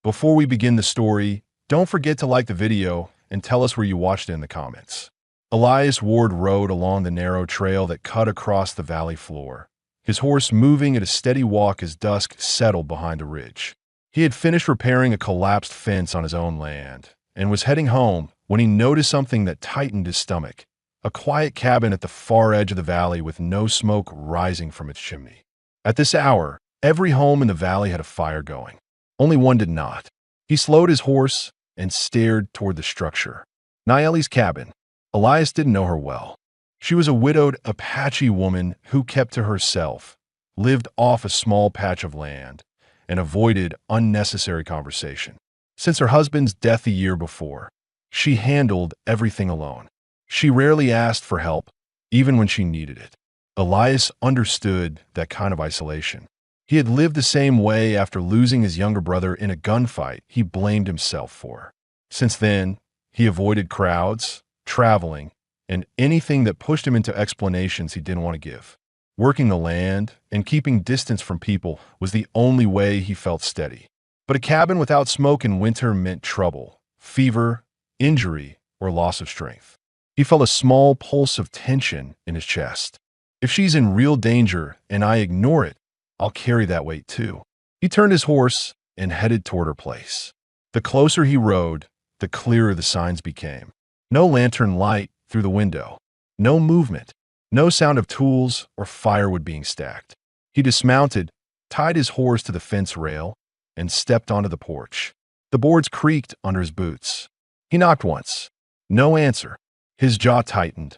Before we begin the story, don't forget to like the video and tell us where you watched it in the comments. Elias Ward rode along the narrow trail that cut across the valley floor, his horse moving at a steady walk as dusk settled behind the ridge. He had finished repairing a collapsed fence on his own land and was heading home when he noticed something that tightened his stomach. A quiet cabin at the far edge of the valley with no smoke rising from its chimney. At this hour, every home in the valley had a fire going. Only one did not. He slowed his horse and stared toward the structure. Nayeli's cabin. Elias didn't know her well. She was a widowed Apache woman who kept to herself, lived off a small patch of land, and avoided unnecessary conversation. Since her husband's death a year before, she handled everything alone. She rarely asked for help, even when she needed it. Elias understood that kind of isolation. He had lived the same way after losing his younger brother in a gunfight he blamed himself for. Since then, he avoided crowds, traveling, and anything that pushed him into explanations he didn't want to give. Working the land and keeping distance from people was the only way he felt steady. But a cabin without smoke in winter meant trouble, fever, injury, or loss of strength. He felt a small pulse of tension in his chest. If she's in real danger and I ignore it, I'll carry that weight too. He turned his horse and headed toward her place. The closer he rode, the clearer the signs became. No lantern light through the window. No movement. No sound of tools or firewood being stacked. He dismounted, tied his horse to the fence rail, and stepped onto the porch. The boards creaked under his boots. He knocked once. No answer. His jaw tightened,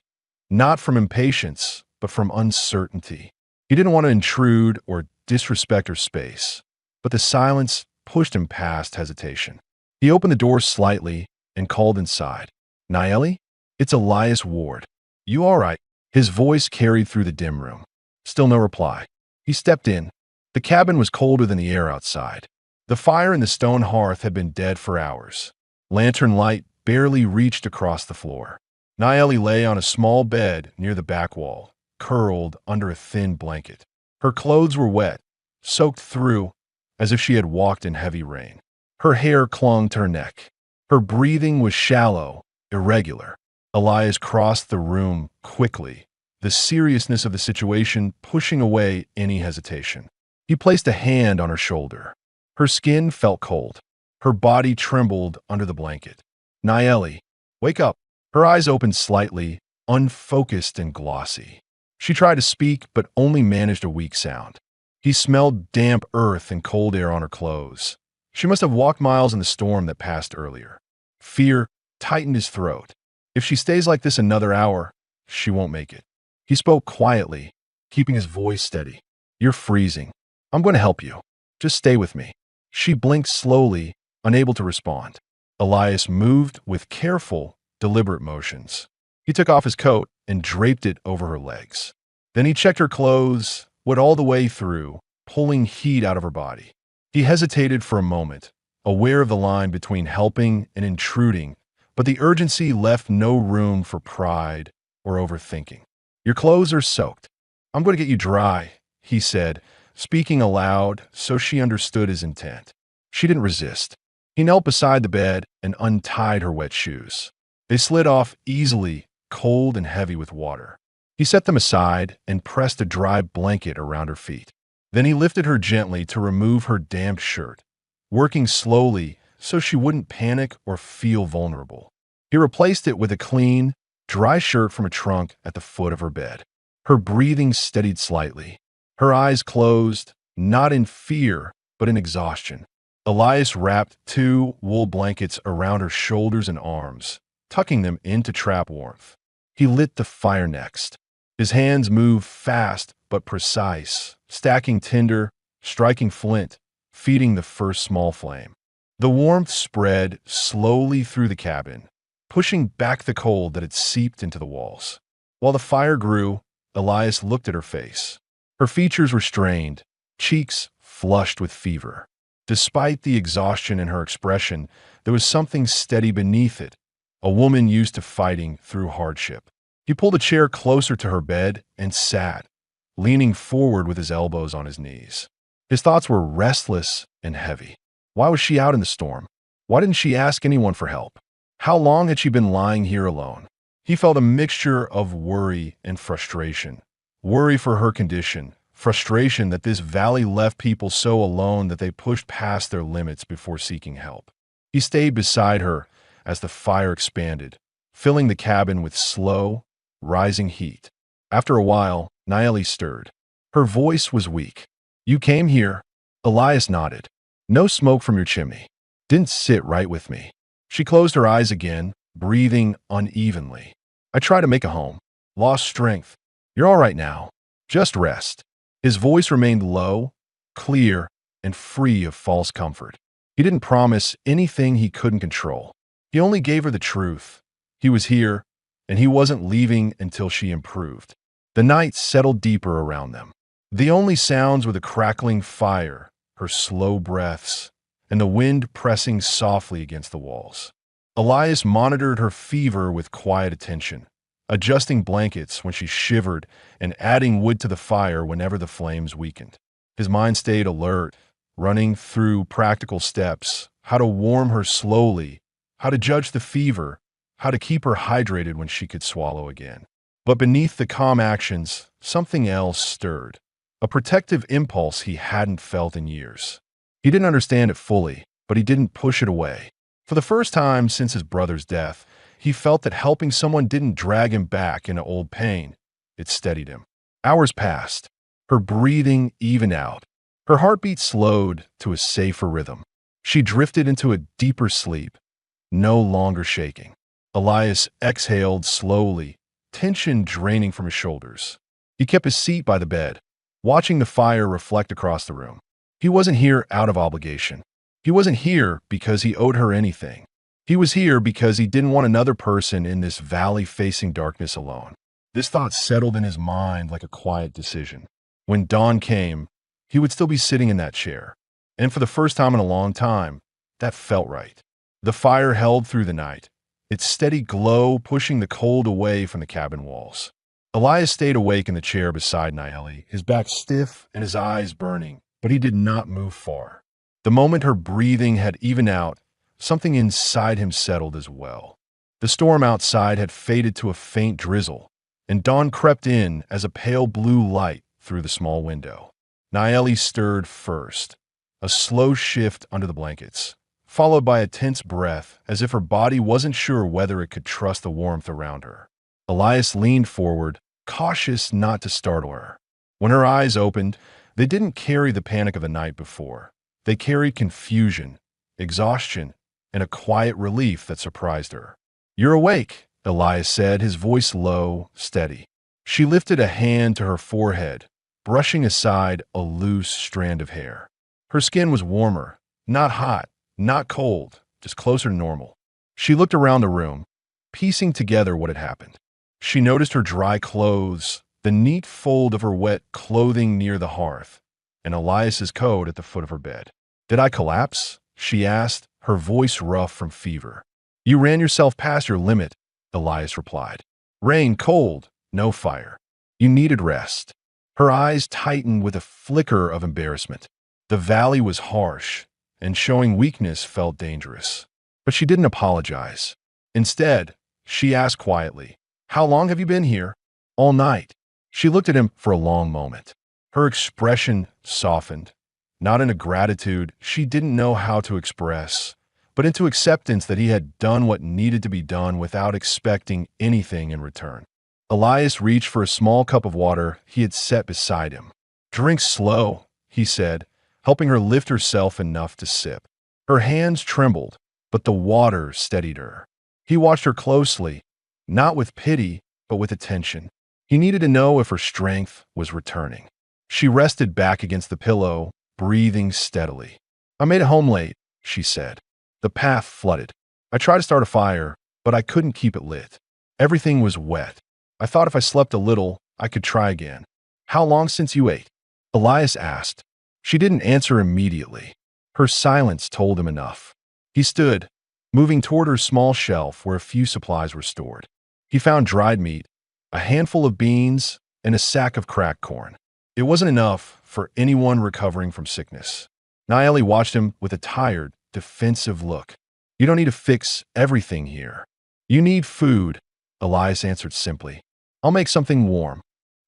not from impatience, but from uncertainty. He didn't want to intrude or disrespect her space, but the silence pushed him past hesitation. He opened the door slightly and called inside. Nayeli? It's Elias Ward. You all right? His voice carried through the dim room. Still no reply. He stepped in. The cabin was colder than the air outside. The fire in the stone hearth had been dead for hours. Lantern light barely reached across the floor. Nayeli lay on a small bed near the back wall, curled under a thin blanket. Her clothes were wet, soaked through, as if she had walked in heavy rain. Her hair clung to her neck. Her breathing was shallow, irregular. Elias crossed the room quickly, the seriousness of the situation pushing away any hesitation. He placed a hand on her shoulder. Her skin felt cold. Her body trembled under the blanket. Nayeli, wake up. Her eyes opened slightly, unfocused and glossy. She tried to speak, but only managed a weak sound. He smelled damp earth and cold air on her clothes. She must have walked miles in the storm that passed earlier. Fear tightened his throat. If she stays like this another hour, she won't make it. He spoke quietly, keeping his voice steady. You're freezing. I'm going to help you. Just stay with me. She blinked slowly, unable to respond. Elias moved with careful, deliberate motions. He took off his coat and draped it over her legs. Then he checked her clothes, wet all the way through, pulling heat out of her body. He hesitated for a moment, aware of the line between helping and intruding, but the urgency left no room for pride or overthinking. Your clothes are soaked. I'm going to get you dry, he said, speaking aloud so she understood his intent. She didn't resist. He knelt beside the bed and untied her wet shoes. They slid off easily, cold and heavy with water. He set them aside and pressed a dry blanket around her feet. Then he lifted her gently to remove her damp shirt, working slowly so she wouldn't panic or feel vulnerable. He replaced it with a clean, dry shirt from a trunk at the foot of her bed. Her breathing steadied slightly. Her eyes closed, not in fear, but in exhaustion. Elias wrapped 2 wool blankets around her shoulders and arms, tucking them in to trap warmth. He lit the fire next. His hands moved fast but precise, stacking tinder, striking flint, feeding the first small flame. The warmth spread slowly through the cabin, pushing back the cold that had seeped into the walls. While the fire grew, Elias looked at her face. Her features were strained, cheeks flushed with fever. Despite the exhaustion in her expression, there was something steady beneath it, a woman used to fighting through hardship. He pulled a chair closer to her bed and sat, leaning forward with his elbows on his knees. His thoughts were restless and heavy. Why was she out in the storm? Why didn't she ask anyone for help? How long had she been lying here alone? He felt a mixture of worry and frustration. Worry for her condition, frustration that this valley left people so alone that they pushed past their limits before seeking help. He stayed beside her as the fire expanded, filling the cabin with slow, rising heat. After a while, Naeli stirred. Her voice was weak. "You came here?" Elias nodded. "No smoke from your chimney. Didn't sit right with me." She closed her eyes again, breathing unevenly. "I tried to make a home. Lost strength. You're all right now. Just rest." His voice remained low, clear, and free of false comfort. He didn't promise anything he couldn't control. He only gave her the truth. He was here, and he wasn't leaving until she improved. The night settled deeper around them. The only sounds were the crackling fire, her slow breaths, and the wind pressing softly against the walls. Elias monitored her fever with quiet attention, adjusting blankets when she shivered and adding wood to the fire whenever the flames weakened. His mind stayed alert, running through practical steps, how to warm her slowly, how to judge the fever, how to keep her hydrated when she could swallow again. But beneath the calm actions, something else stirred, a protective impulse he hadn't felt in years. He didn't understand it fully, but he didn't push it away. For the first time since his brother's death, he felt that helping someone didn't drag him back into old pain. It steadied him. Hours passed. Her breathing evened out. Her heartbeat slowed to a safer rhythm. She drifted into a deeper sleep, no longer shaking. Elias exhaled slowly, tension draining from his shoulders. He kept his seat by the bed, watching the fire reflect across the room. He wasn't here out of obligation. He wasn't here because he owed her anything. He was here because he didn't want another person in this valley facing darkness alone. This thought settled in his mind like a quiet decision. When dawn came, he would still be sitting in that chair. And for the first time in a long time, that felt right. The fire held through the night, its steady glow pushing the cold away from the cabin walls. Elias stayed awake in the chair beside Naeli, his back stiff and his eyes burning, but he did not move far. The moment her breathing had evened out, something inside him settled as well. The storm outside had faded to a faint drizzle, and dawn crept in as a pale blue light through the small window. Naeli stirred first, a slow shift under the blankets, followed by a tense breath as if her body wasn't sure whether it could trust the warmth around her. Elias leaned forward, cautious not to startle her. When her eyes opened, they didn't carry the panic of the night before. They carried confusion, exhaustion, and a quiet relief that surprised her. "You're awake," Elias said, his voice low, steady. She lifted a hand to her forehead, brushing aside a loose strand of hair. Her skin was warmer, not hot, not cold, just closer to normal. She looked around the room, piecing together what had happened. She noticed her dry clothes, the neat fold of her wet clothing near the hearth, and Elias's coat at the foot of her bed. "Did I collapse?" she asked, her voice rough from fever. "You ran yourself past your limit," Elias replied. "Rain, cold, no fire. You needed rest." Her eyes tightened with a flicker of embarrassment. The valley was harsh, and showing weakness felt dangerous. But she didn't apologize. Instead, she asked quietly, "How long have you been here?" "All night." She looked at him for a long moment. Her expression softened, not into gratitude she didn't know how to express, but into acceptance that he had done what needed to be done without expecting anything in return. Elias reached for a small cup of water he had set beside him. "Drink slow," he said, helping her lift herself enough to sip. Her hands trembled, but the water steadied her. He watched her closely, not with pity, but with attention. He needed to know if her strength was returning. She rested back against the pillow, breathing steadily. "I made it home late," she said. "The path flooded. I tried to start a fire, but I couldn't keep it lit. Everything was wet. I thought if I slept a little, I could try again." "How long since you ate?" Elias asked. She didn't answer immediately. Her silence told him enough. He stood, moving toward her small shelf where a few supplies were stored. He found dried meat, a handful of beans, and a sack of cracked corn. It wasn't enough for anyone recovering from sickness. Naeli watched him with a tired, defensive look. You don't need to fix everything here. You need food, Elias answered simply. I'll make something warm.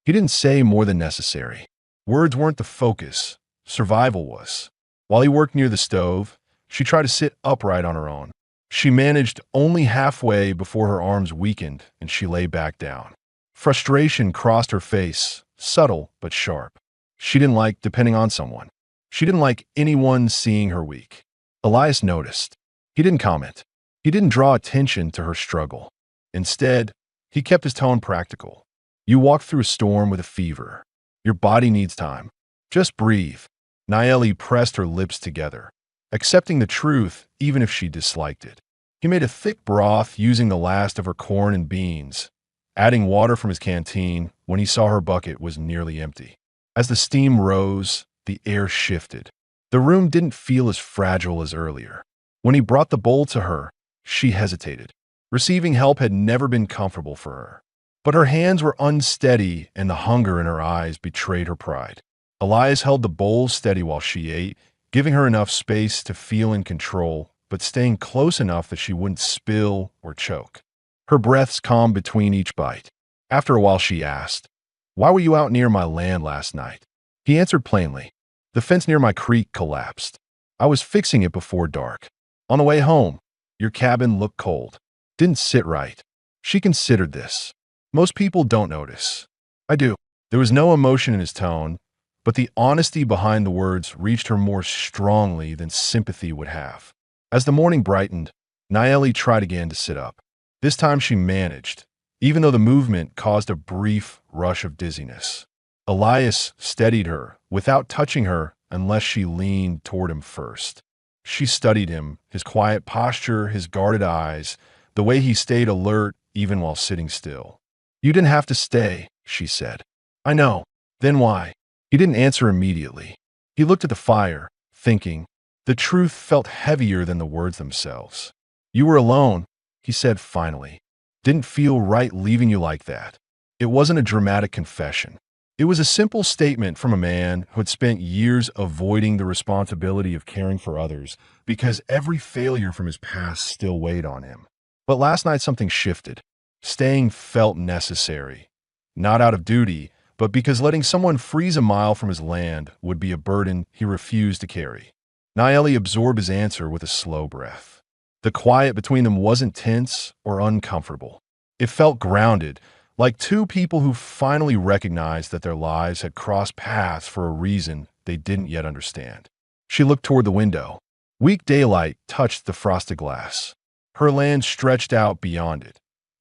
He didn't say more than necessary. Words weren't the focus. Survival was. While he worked near the stove, she tried to sit upright on her own. She managed only halfway before her arms weakened and she lay back down. Frustration crossed her face, subtle but sharp. She didn't like depending on someone. She didn't like anyone seeing her weak. Elias noticed. He didn't comment. He didn't draw attention to her struggle. Instead, he kept his tone practical. You walk through a storm with a fever. Your body needs time. Just breathe. Naeli pressed her lips together, accepting the truth even if she disliked it. He made a thick broth using the last of her corn and beans, adding water from his canteen when he saw her bucket was nearly empty. As the steam rose, the air shifted. The room didn't feel as fragile as earlier. When he brought the bowl to her, she hesitated. Receiving help had never been comfortable for her. But her hands were unsteady and the hunger in her eyes betrayed her pride. Elias held the bowl steady while she ate, giving her enough space to feel in control, but staying close enough that she wouldn't spill or choke. Her breaths calmed between each bite. After a while she asked, "Why were you out near my land last night?" He answered plainly, "The fence near my creek collapsed. I was fixing it before dark. On the way home, your cabin looked cold. Didn't sit right." She considered this. Most people don't notice. I do. There was no emotion in his tone, but the honesty behind the words reached her more strongly than sympathy would have. As the morning brightened, Naeli tried again to sit up. This time she managed, even though the movement caused a brief rush of dizziness. Elias steadied her, without touching her unless she leaned toward him first. She studied him, his quiet posture, his guarded eyes, the way he stayed alert even while sitting still. "You didn't have to stay," she said. "I know. Then why?" He didn't answer immediately. He looked at the fire, thinking. The truth felt heavier than the words themselves. "You were alone," he said finally. "Didn't feel right leaving you like that." It wasn't a dramatic confession. It was a simple statement from a man who had spent years avoiding the responsibility of caring for others because every failure from his past still weighed on him. But last night something shifted. Staying felt necessary. Not out of duty, but because letting someone freeze a mile from his land would be a burden he refused to carry. Naeli absorbed his answer with a slow breath. The quiet between them wasn't tense or uncomfortable. It felt grounded, like two people who finally recognized that their lives had crossed paths for a reason they didn't yet understand. She looked toward the window. Weak daylight touched the frosted glass. Her land stretched out beyond it.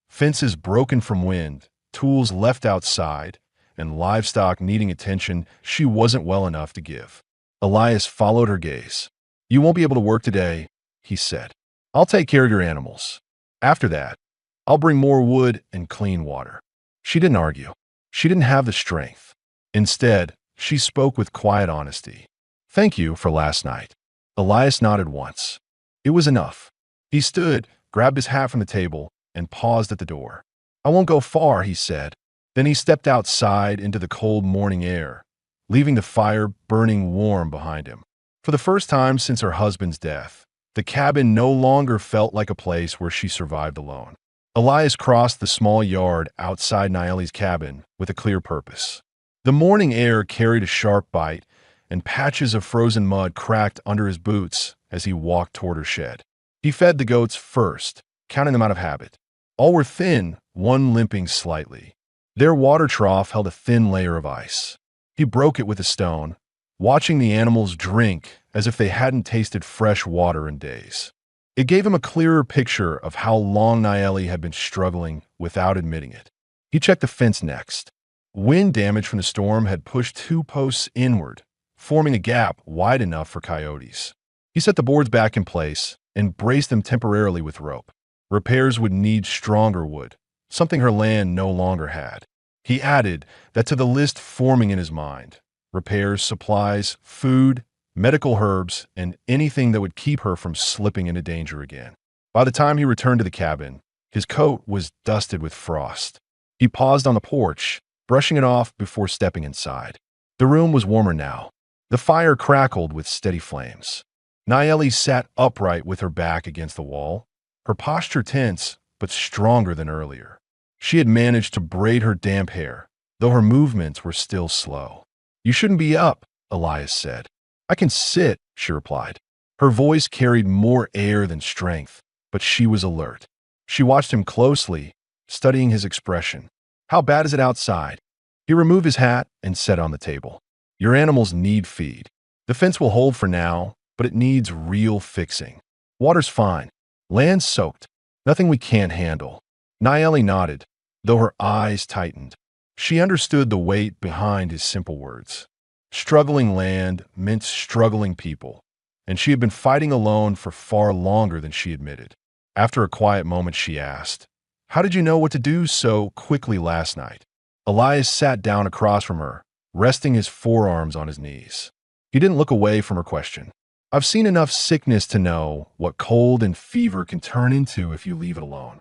Fences broken from wind, tools left outside, and livestock needing attention she wasn't well enough to give. Elias followed her gaze. "You won't be able to work today," he said. "I'll take care of your animals. After that, I'll bring more wood and clean water." She didn't argue. She didn't have the strength. Instead, she spoke with quiet honesty. "Thank you for last night." Elias nodded once. It was enough. He stood, grabbed his hat from the table, and paused at the door. "I won't go far," he said. Then he stepped outside into the cold morning air, leaving the fire burning warm behind him. For the first time since her husband's death, the cabin no longer felt like a place where she survived alone. Elias crossed the small yard outside Naeli's cabin with a clear purpose. The morning air carried a sharp bite, and patches of frozen mud cracked under his boots as he walked toward her shed. He fed the goats first, counting them out of habit. All were thin, one limping slightly. Their water trough held a thin layer of ice. He broke it with a stone, watching the animals drink as if they hadn't tasted fresh water in days. It gave him a clearer picture of how long Naeli had been struggling without admitting it. He checked the fence next. Wind damage from the storm had pushed 2 posts inward, forming a gap wide enough for coyotes. He set the boards back in place and braced them temporarily with rope. Repairs would need stronger wood, something her land no longer had. He added that to the list forming in his mind: repairs, supplies, food, medical herbs, and anything that would keep her from slipping into danger again. By the time he returned to the cabin, his coat was dusted with frost. He paused on the porch, brushing it off before stepping inside. The room was warmer now. The fire crackled with steady flames. Nayeli sat upright with her back against the wall, her posture tense but stronger than earlier. She had managed to braid her damp hair, though her movements were still slow. "You shouldn't be up," Elias said. "I can sit," she replied. Her voice carried more air than strength, but she was alert. She watched him closely, studying his expression. "How bad is it outside?" He removed his hat and set it on the table. "Your animals need feed. The fence will hold for now, but it needs real fixing. Water's fine. Land's soaked. Nothing we can't handle." Nayeli nodded, though her eyes tightened. She understood the weight behind his simple words. Struggling land meant struggling people, and she had been fighting alone for far longer than she admitted. After a quiet moment, she asked, "How did you know what to do so quickly last night?" Elias sat down across from her, resting his forearms on his knees. He didn't look away from her question. "I've seen enough sickness to know what cold and fever can turn into if you leave it alone."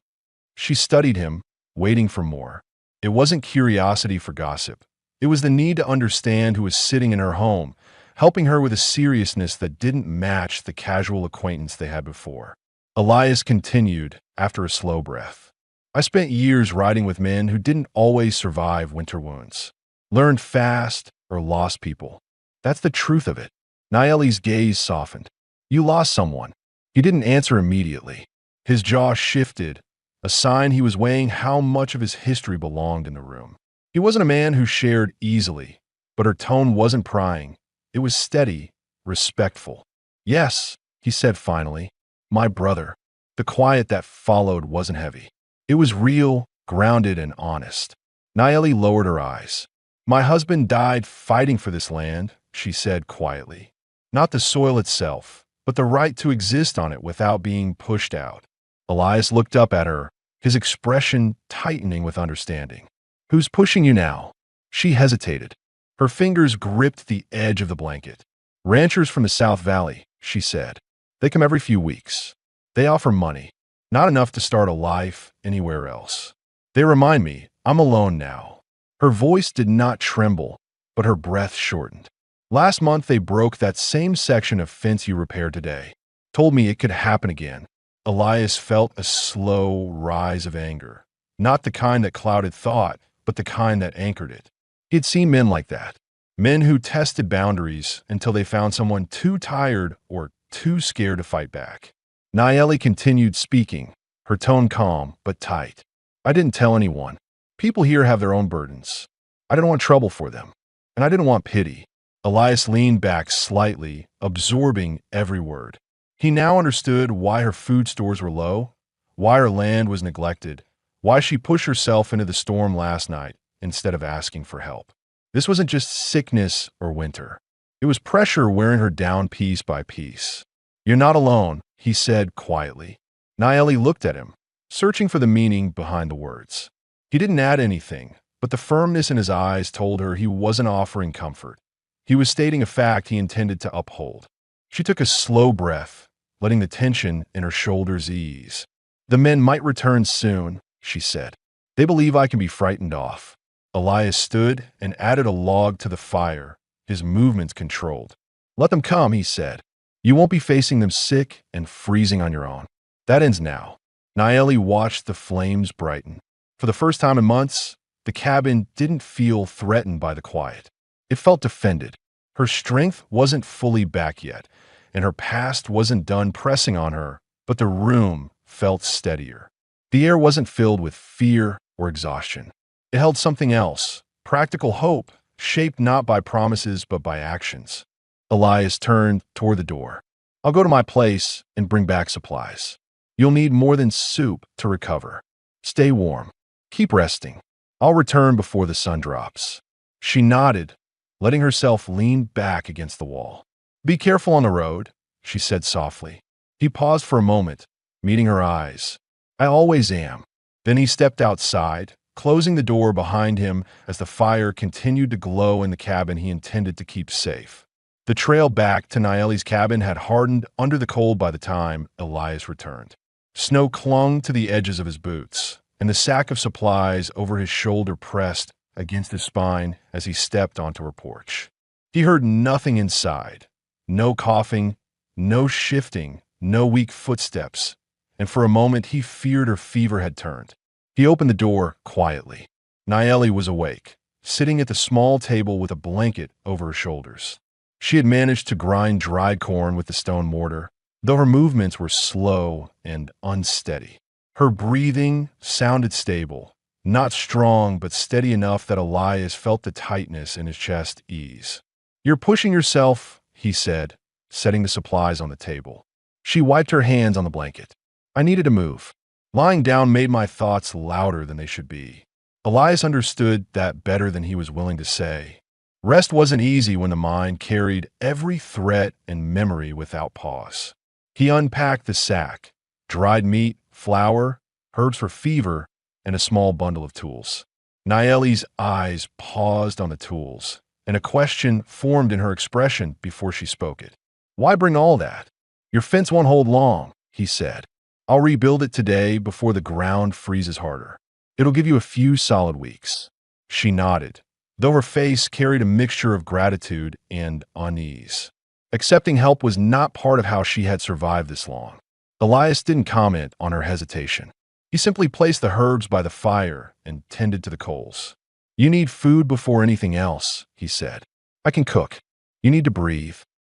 She studied him, waiting for more. It wasn't curiosity for gossip. It was the need to understand who was sitting in her home, helping her with a seriousness that didn't match the casual acquaintance they had before. Elias continued, after a slow breath. "I spent years riding with men who didn't always survive winter wounds. Learned fast or lost people. That's the truth of it." Nayeli's gaze softened. "You lost someone." He didn't answer immediately. His jaw shifted, a sign he was weighing how much of his history belonged in the room. He wasn't a man who shared easily, but her tone wasn't prying. It was steady, respectful. "Yes," he said finally, "my brother." The quiet that followed wasn't heavy. It was real, grounded, and honest. Nayeli lowered her eyes. "My husband died fighting for this land," she said quietly. "Not the soil itself, but the right to exist on it without being pushed out." Elias looked up at her, his expression tightening with understanding. "Who's pushing you now?" She hesitated. Her fingers gripped the edge of the blanket. "Ranchers from the South Valley," she said. "They come every few weeks. They offer money, not enough to start a life anywhere else. They remind me I'm alone now." Her voice did not tremble, but her breath shortened. "Last month they broke that same section of fence you repaired today. Told me it could happen again." Elias felt a slow rise of anger, not the kind that clouded thought, but the kind that anchored it. He had seen men like that, men who tested boundaries until they found someone too tired or too scared to fight back. Nayeli continued speaking, her tone calm but tight. "I didn't tell anyone. People here have their own burdens. I didn't want trouble for them, and I didn't want pity." Elias leaned back slightly, absorbing every word. He now understood why her food stores were low, why her land was neglected, why she pushed herself into the storm last night instead of asking for help. This wasn't just sickness or winter. It was pressure wearing her down piece by piece. "You're not alone," he said quietly. Nayeli looked at him, searching for the meaning behind the words. He didn't add anything, but the firmness in his eyes told her he wasn't offering comfort. He was stating a fact he intended to uphold. She took a slow breath, letting the tension in her shoulders ease. "The men might return soon," she said. "They believe I can be frightened off." Elias stood and added a log to the fire, his movements controlled. "Let them come," he said. "You won't be facing them sick and freezing on your own. That ends now." Nayeli watched the flames brighten. For the first time in months, the cabin didn't feel threatened by the quiet. It felt defended. Her strength wasn't fully back yet, and her past wasn't done pressing on her, but the room felt steadier. The air wasn't filled with fear or exhaustion. It held something else, practical hope, shaped not by promises but by actions. Elias turned toward the door. "I'll go to my place and bring back supplies. You'll need more than soup to recover. Stay warm. Keep resting. I'll return before the sun drops." She nodded, letting herself lean back against the wall. "Be careful on the road," she said softly. He paused for a moment, meeting her eyes. "I always am." Then he stepped outside, closing the door behind him as the fire continued to glow in the cabin he intended to keep safe. The trail back to Nayeli's cabin had hardened under the cold by the time Elias returned. Snow clung to the edges of his boots, and the sack of supplies over his shoulder pressed against his spine as he stepped onto her porch. He heard nothing inside. No coughing, no shifting, no weak footsteps, and for a moment he feared her fever had turned. He opened the door quietly. Nayeli was awake, sitting at the small table with a blanket over her shoulders. She had managed to grind dried corn with the stone mortar, though her movements were slow and unsteady. Her breathing sounded stable, not strong but steady enough that Elias felt the tightness in his chest ease. "You're pushing yourself," he said, setting the supplies on the table. She wiped her hands on the blanket. "I needed to move. Lying down made my thoughts louder than they should be." Elias understood that better than he was willing to say. Rest wasn't easy when the mind carried every threat and memory without pause. He unpacked the sack: dried meat, flour, herbs for fever, and a small bundle of tools. Nayeli's eyes paused on the tools, and a question formed in her expression before she spoke it. "Why bring all that?" "Your fence won't hold long," he said. "I'll rebuild it today before the ground freezes harder. It'll give you a few solid weeks." She nodded, though her face carried a mixture of gratitude and unease. Accepting help was not part of how she had survived this long. Elias didn't comment on her hesitation. He simply placed the herbs by the fire and tended to the coals. "You need food before anything else," he said. "I can cook. You need to breathe.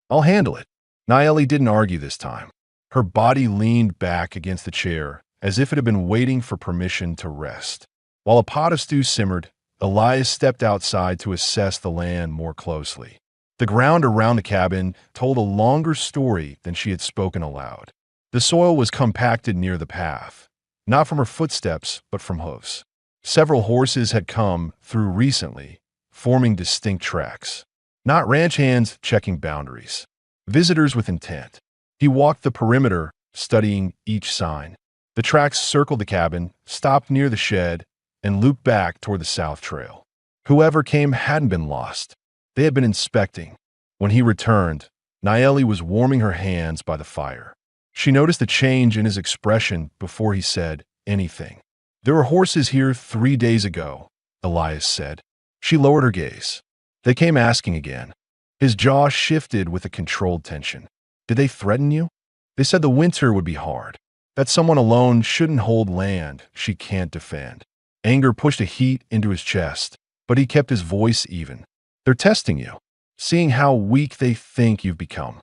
I'll handle it." Nayeli didn't argue this time. Her body leaned back against the chair, as if it had been waiting for permission to rest. While a pot of stew simmered, Elias stepped outside to assess the land more closely. The ground around the cabin told a longer story than she had spoken aloud. The soil was compacted near the path, not from her footsteps, but from hooves. Several horses had come through recently, forming distinct tracks. Not ranch hands checking boundaries. Visitors with intent. He walked the perimeter, studying each sign. The tracks circled the cabin, stopped near the shed, and looped back toward the south trail. Whoever came hadn't been lost. They had been inspecting. When he returned, Nayeli was warming her hands by the fire. She noticed a change in his expression before he said anything. "There were horses here 3 days ago," Elias said. She lowered her gaze. "They came asking again." His jaw shifted with a controlled tension. "Did they threaten you?" "They said the winter would be hard. That someone alone shouldn't hold land she can't defend." Anger pushed a heat into his chest, but he kept his voice even. "They're testing you, seeing how weak they think you've become."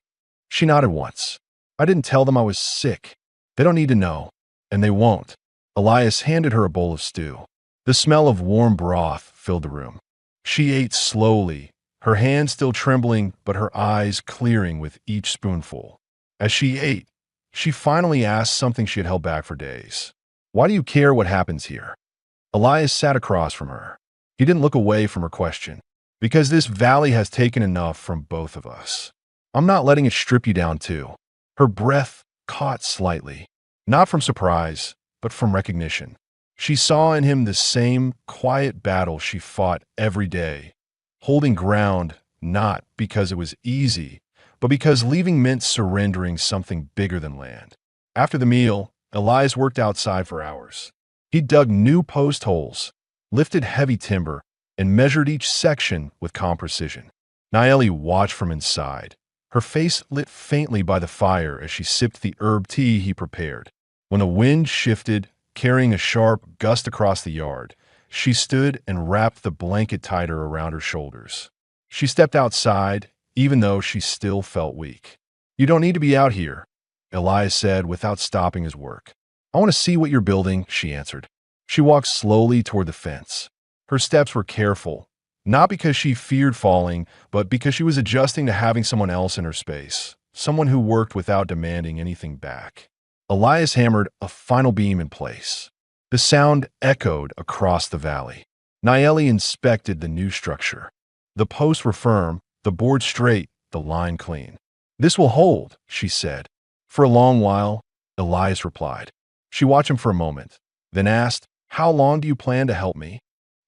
She nodded once. "I didn't tell them I was sick. They don't need to know, and they won't." Elias handed her a bowl of stew. The smell of warm broth filled the room. She ate slowly, her hands still trembling but her eyes clearing with each spoonful. As she ate, she finally asked something she had held back for days. "Why do you care what happens here?" Elias sat across from her. He didn't look away from her question. "Because this valley has taken enough from both of us. I'm not letting it strip you down too." Her breath caught slightly, not from surprise, but from recognition. She saw in him the same quiet battle she fought every day, holding ground not because it was easy, but because leaving meant surrendering something bigger than land. After the meal, Elias worked outside for hours. He dug new post holes, lifted heavy timber, and measured each section with calm precision. Nayeli watched from inside, her face lit faintly by the fire as she sipped the herb tea he prepared. When the wind shifted, carrying a sharp gust across the yard, she stood and wrapped the blanket tighter around her shoulders. She stepped outside, even though she still felt weak. "You don't need to be out here," Elias said without stopping his work. "I want to see what you're building," she answered. She walked slowly toward the fence. Her steps were careful, not because she feared falling, but because she was adjusting to having someone else in her space, someone who worked without demanding anything back. Elias hammered a final beam in place. The sound echoed across the valley. Nayeli inspected the new structure. The posts were firm, the board straight, the line clean. "This will hold," she said. "For a long while," Elias replied. She watched him for a moment, then asked, "How long do you plan to help me?"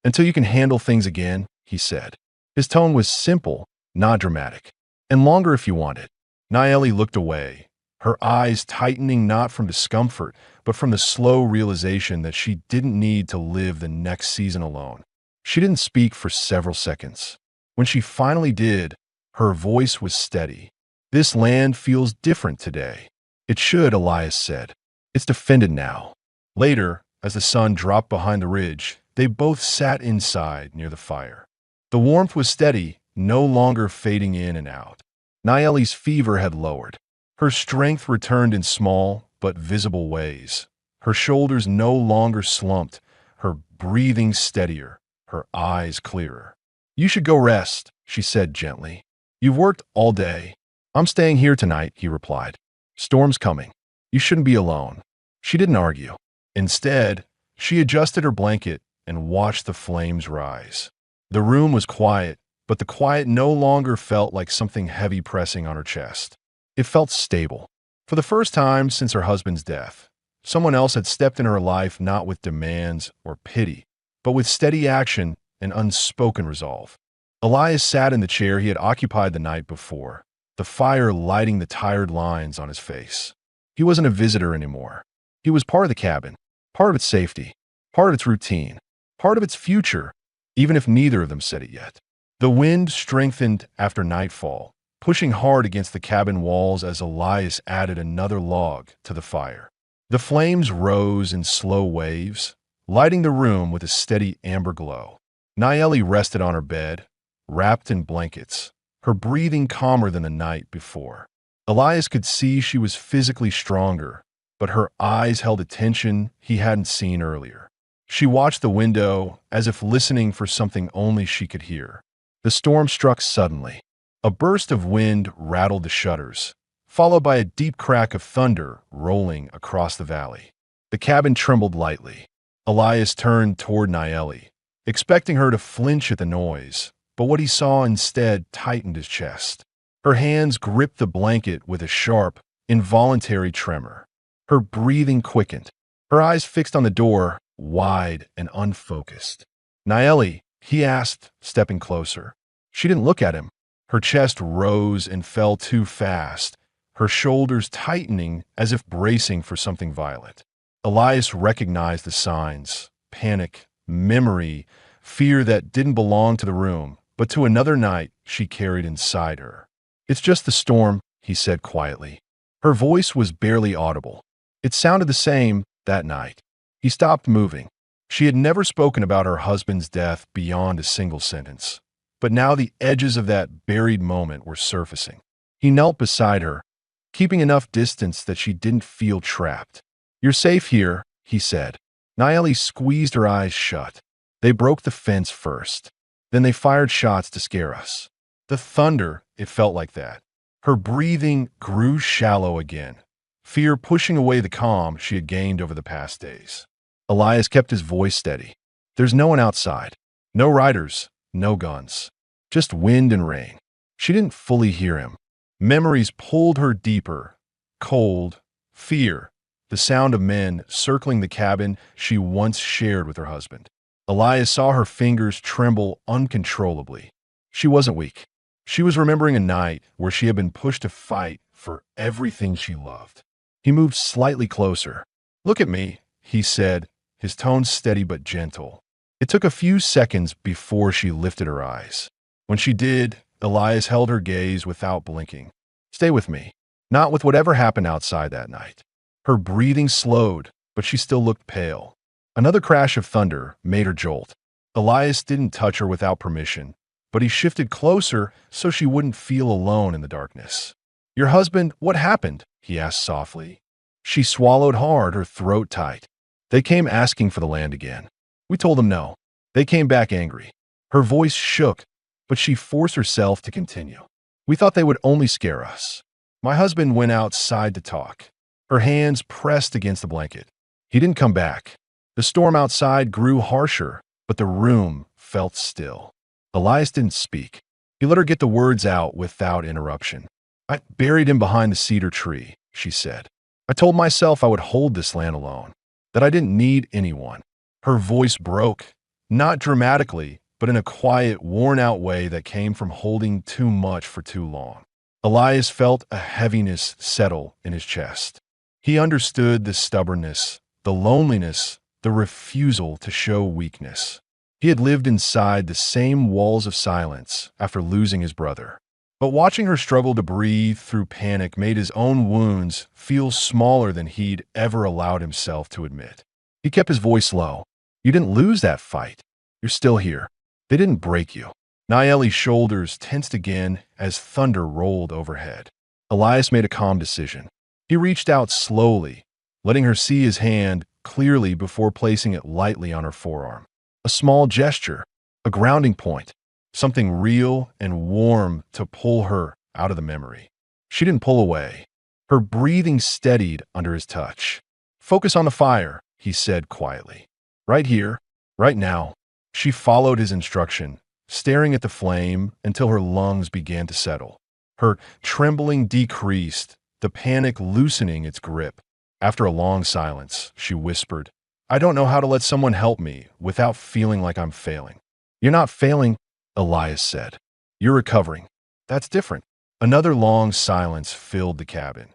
"Until you can handle things again," he said. His tone was simple, not dramatic. "And longer if you want it." Nayeli looked away, her eyes tightening not from discomfort, but from the slow realization that she didn't need to live the next season alone. She didn't speak for several seconds. When she finally did, Her voice was steady. "This land feels different today." "It should," Elias said. "It's defended now." Later, as the sun dropped behind the ridge, they both sat inside near the fire. The warmth was steady, no longer fading in and out. Nayeli's fever had lowered. Her strength returned in small but visible ways. Her shoulders no longer slumped, her breathing steadier, her eyes clearer. "You should go rest," she said gently. "You've worked all day." "I'm staying here tonight," he replied. "Storm's coming. You shouldn't be alone." She didn't argue. Instead, she adjusted her blanket and watched the flames rise. The room was quiet, but the quiet no longer felt like something heavy pressing on her chest. It felt stable. For the first time since her husband's death, someone else had stepped in her life not with demands or pity, but with steady action and unspoken resolve. Elias sat in the chair he had occupied the night before, the fire lighting the tired lines on his face. He wasn't a visitor anymore. He was part of the cabin, part of its safety, part of its routine, part of its future, even if neither of them said it yet. The wind strengthened after nightfall, pushing hard against the cabin walls as Elias added another log to the fire. The flames rose in slow waves, lighting the room with a steady amber glow. Nayeli rested on her bed, wrapped in blankets, her breathing calmer than the night before. Elias could see she was physically stronger, but her eyes held a tension he hadn't seen earlier. She watched the window as if listening for something only she could hear. The storm struck suddenly. A burst of wind rattled the shutters, followed by a deep crack of thunder rolling across the valley. The cabin trembled lightly. Elias turned toward Nayeli, expecting her to flinch at the noise, but what he saw instead tightened his chest. Her hands gripped the blanket with a sharp, involuntary tremor. Her breathing quickened, her eyes fixed on the door, wide and unfocused. "Nayeli," he asked, stepping closer. She didn't look at him. Her chest rose and fell too fast, her shoulders tightening as if bracing for something violent. Elias recognized the signs: panic, memory, fear that didn't belong to the room, but to another night she carried inside her. "It's just the storm," he said quietly. Her voice was barely audible. It sounded the same that night. He stopped moving. She had never spoken about her husband's death beyond a single sentence. But now the edges of that buried moment were surfacing. He knelt beside her, keeping enough distance that she didn't feel trapped. "You're safe here," he said. Nayeli squeezed her eyes shut. "They broke the fence first. Then they fired shots to scare us." The thunder, it felt like that. Her breathing grew shallow again, fear pushing away the calm she had gained over the past days. Elias kept his voice steady. "There's no one outside. No riders, no guns. Just wind and rain." She didn't fully hear him. Memories pulled her deeper. Cold, fear, the sound of men circling the cabin she once shared with her husband. Elias saw her fingers tremble uncontrollably. She wasn't weak. She was remembering a night where she had been pushed to fight for everything she loved. He moved slightly closer. "Look at me," he said, his tone steady but gentle. It took a few seconds before she lifted her eyes. When she did, Elias held her gaze without blinking. "Stay with me." Not with whatever happened outside that night. Her breathing slowed, but she still looked pale. Another crash of thunder made her jolt. Elias didn't touch her without permission, but he shifted closer so she wouldn't feel alone in the darkness. "Your husband, what happened?" he asked softly. She swallowed hard, her throat tight. "They came asking for the land again. We told them no. They came back angry." Her voice shook, but she forced herself to continue. "We thought they would only scare us. My husband went outside to talk." Her hands pressed against the blanket. He didn't come back. The storm outside grew harsher, but the room felt still. Elias didn't speak. He let her get the words out without interruption. "I buried him behind the cedar tree," she said. "I told myself I would hold this land alone, that I didn't need anyone." Her voice broke, not dramatically, but in a quiet, worn-out way that came from holding too much for too long. Elias felt a heaviness settle in his chest. He understood the stubbornness, the loneliness, the refusal to show weakness. He had lived inside the same walls of silence after losing his brother. But watching her struggle to breathe through panic made his own wounds feel smaller than he'd ever allowed himself to admit. He kept his voice low. You didn't lose that fight. You're still here. They didn't break you. Nayeli's shoulders tensed again as thunder rolled overhead. Elias made a calm decision. He reached out slowly, letting her see his hand clearly before placing it lightly on her forearm. A small gesture, a grounding point, something real and warm to pull her out of the memory. She didn't pull away. Her breathing steadied under his touch. Focus on the fire, he said quietly. Right here, right now. She followed his instruction, staring at the flame until her lungs began to settle. Her trembling decreased, the panic loosening its grip. After a long silence, she whispered, I don't know how to let someone help me without feeling like I'm failing. You're not failing, Elias said. You're recovering. That's different. Another long silence filled the cabin.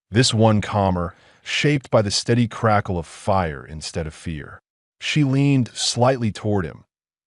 This one calmer, shaped by the steady crackle of fire instead of fear. She leaned slightly toward him,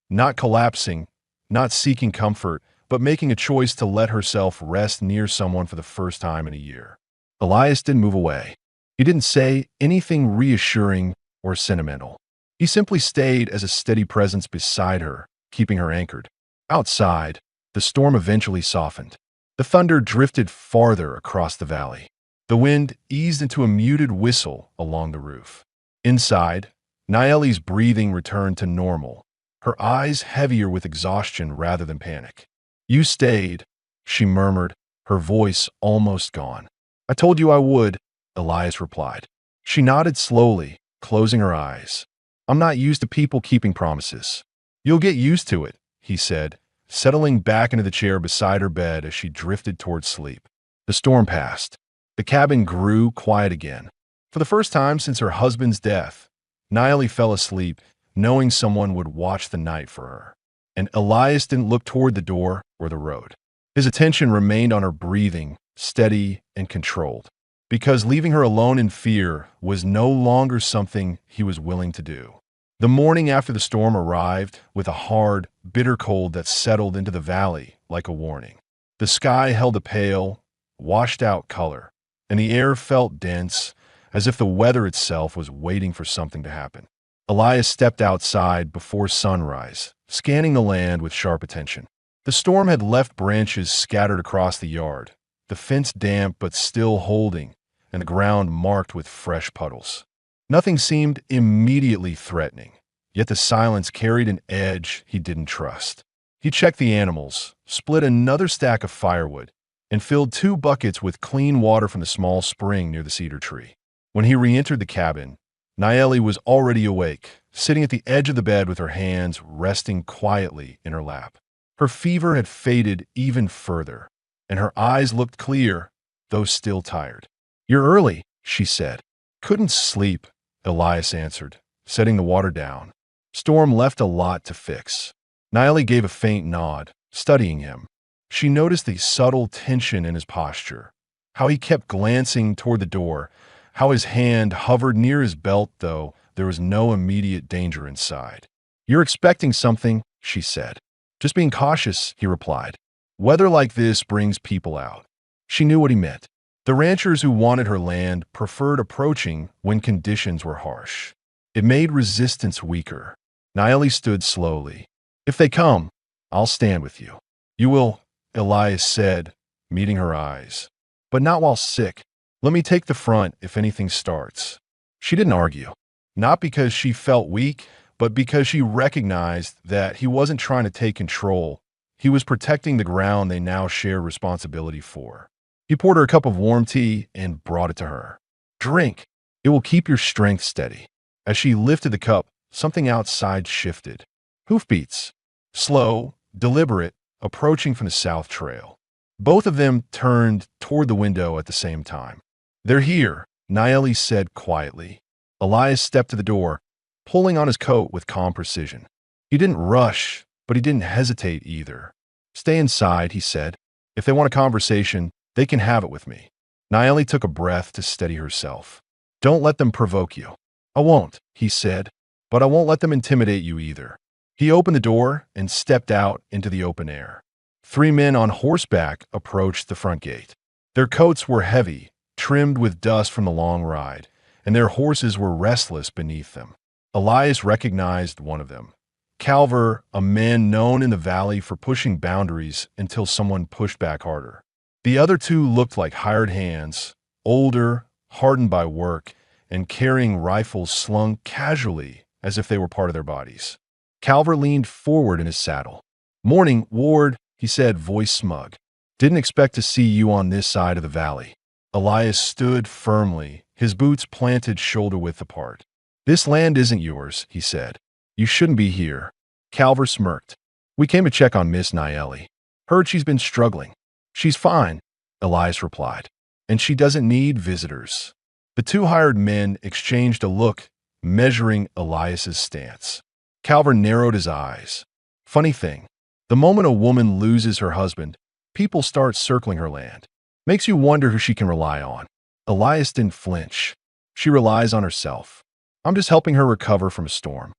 not collapsing, not seeking comfort, but making a choice to let herself rest near someone for the first time in a year. Elias didn't move away. He didn't say anything reassuring or sentimental. He simply stayed as a steady presence beside her, keeping her anchored. Outside, the storm eventually softened. The thunder drifted farther across the valley. The wind eased into a muted whistle along the roof. Inside, Nayeli's breathing returned to normal, her eyes heavier with exhaustion rather than panic. You stayed, she murmured, her voice almost gone. I told you I would, Elias replied. She nodded slowly, closing her eyes. I'm not used to people keeping promises. You'll get used to it, he said, settling back into the chair beside her bed as she drifted towards sleep. The storm passed. The cabin grew quiet again. For the first time since her husband's death, Nayeli fell asleep, knowing someone would watch the night for her. And Elias didn't look toward the door or the road. His attention remained on her breathing, steady and controlled, because leaving her alone in fear was no longer something he was willing to do. The morning after the storm arrived with a hard, bitter cold that settled into the valley like a warning. The sky held a pale, washed-out color, and the air felt dense, as if the weather itself was waiting for something to happen. Elias stepped outside before sunrise, scanning the land with sharp attention. The storm had left branches scattered across the yard, the fence damp but still holding, and the ground marked with fresh puddles. Nothing seemed immediately threatening, yet the silence carried an edge he didn't trust. He checked the animals, split another stack of firewood, and filled 2 buckets with clean water from the small spring near the cedar tree. When he re-entered the cabin, Nayeli was already awake, sitting at the edge of the bed with her hands resting quietly in her lap. Her fever had faded even further, and her eyes looked clear, though still tired. You're early, she said. Couldn't sleep, Elias answered, setting the water down. Storm left a lot to fix. Nayeli gave a faint nod, studying him. She noticed the subtle tension in his posture, how he kept glancing toward the door, how his hand hovered near his belt, though there was no immediate danger inside. You're expecting something, she said. Just being cautious, he replied. Weather like this brings people out. She knew what he meant. The ranchers who wanted her land preferred approaching when conditions were harsh. It made resistance weaker. Nayeli stood slowly. If they come, I'll stand with you. You will, Elias said, meeting her eyes. But not while sick. Let me take the front if anything starts. She didn't argue. Not because she felt weak, but because she recognized that he wasn't trying to take control. He was protecting the ground they now shared responsibility for. He poured her a cup of warm tea and brought it to her. Drink. It will keep your strength steady. As she lifted the cup, something outside shifted. Hoofbeats. Slow, deliberate, approaching from the south trail. Both of them turned toward the window at the same time. They're here, Nayeli said quietly. Elias stepped to the door, pulling on his coat with calm precision. He didn't rush, but he didn't hesitate either. Stay inside, he said. If they want a conversation, they can have it with me. Nayeli took a breath to steady herself. Don't let them provoke you. I won't, he said, but I won't let them intimidate you either. He opened the door and stepped out into the open air. Three men on horseback approached the front gate. Their coats were heavy, trimmed with dust from the long ride, and their horses were restless beneath them. Elias recognized one of them. Calver, a man known in the valley for pushing boundaries until someone pushed back harder. The other two looked like hired hands, older, hardened by work, and carrying rifles slung casually as if they were part of their bodies. Calver leaned forward in his saddle. "Morning, Ward," he said, voice smug. "Didn't expect to see you on this side of the valley." Elias stood firmly, his boots planted shoulder-width apart. "This land isn't yours," he said. "You shouldn't be here." Calver smirked. "We came to check on Miss Naeli. Heard she's been struggling." "She's fine," Elias replied. "And she doesn't need visitors." The two hired men exchanged a look, measuring Elias's stance. Calver narrowed his eyes. Funny thing, the moment a woman loses her husband, people start circling her land. Makes you wonder who she can rely on. Elias didn't flinch. "She relies on herself. I'm just helping her recover from a storm."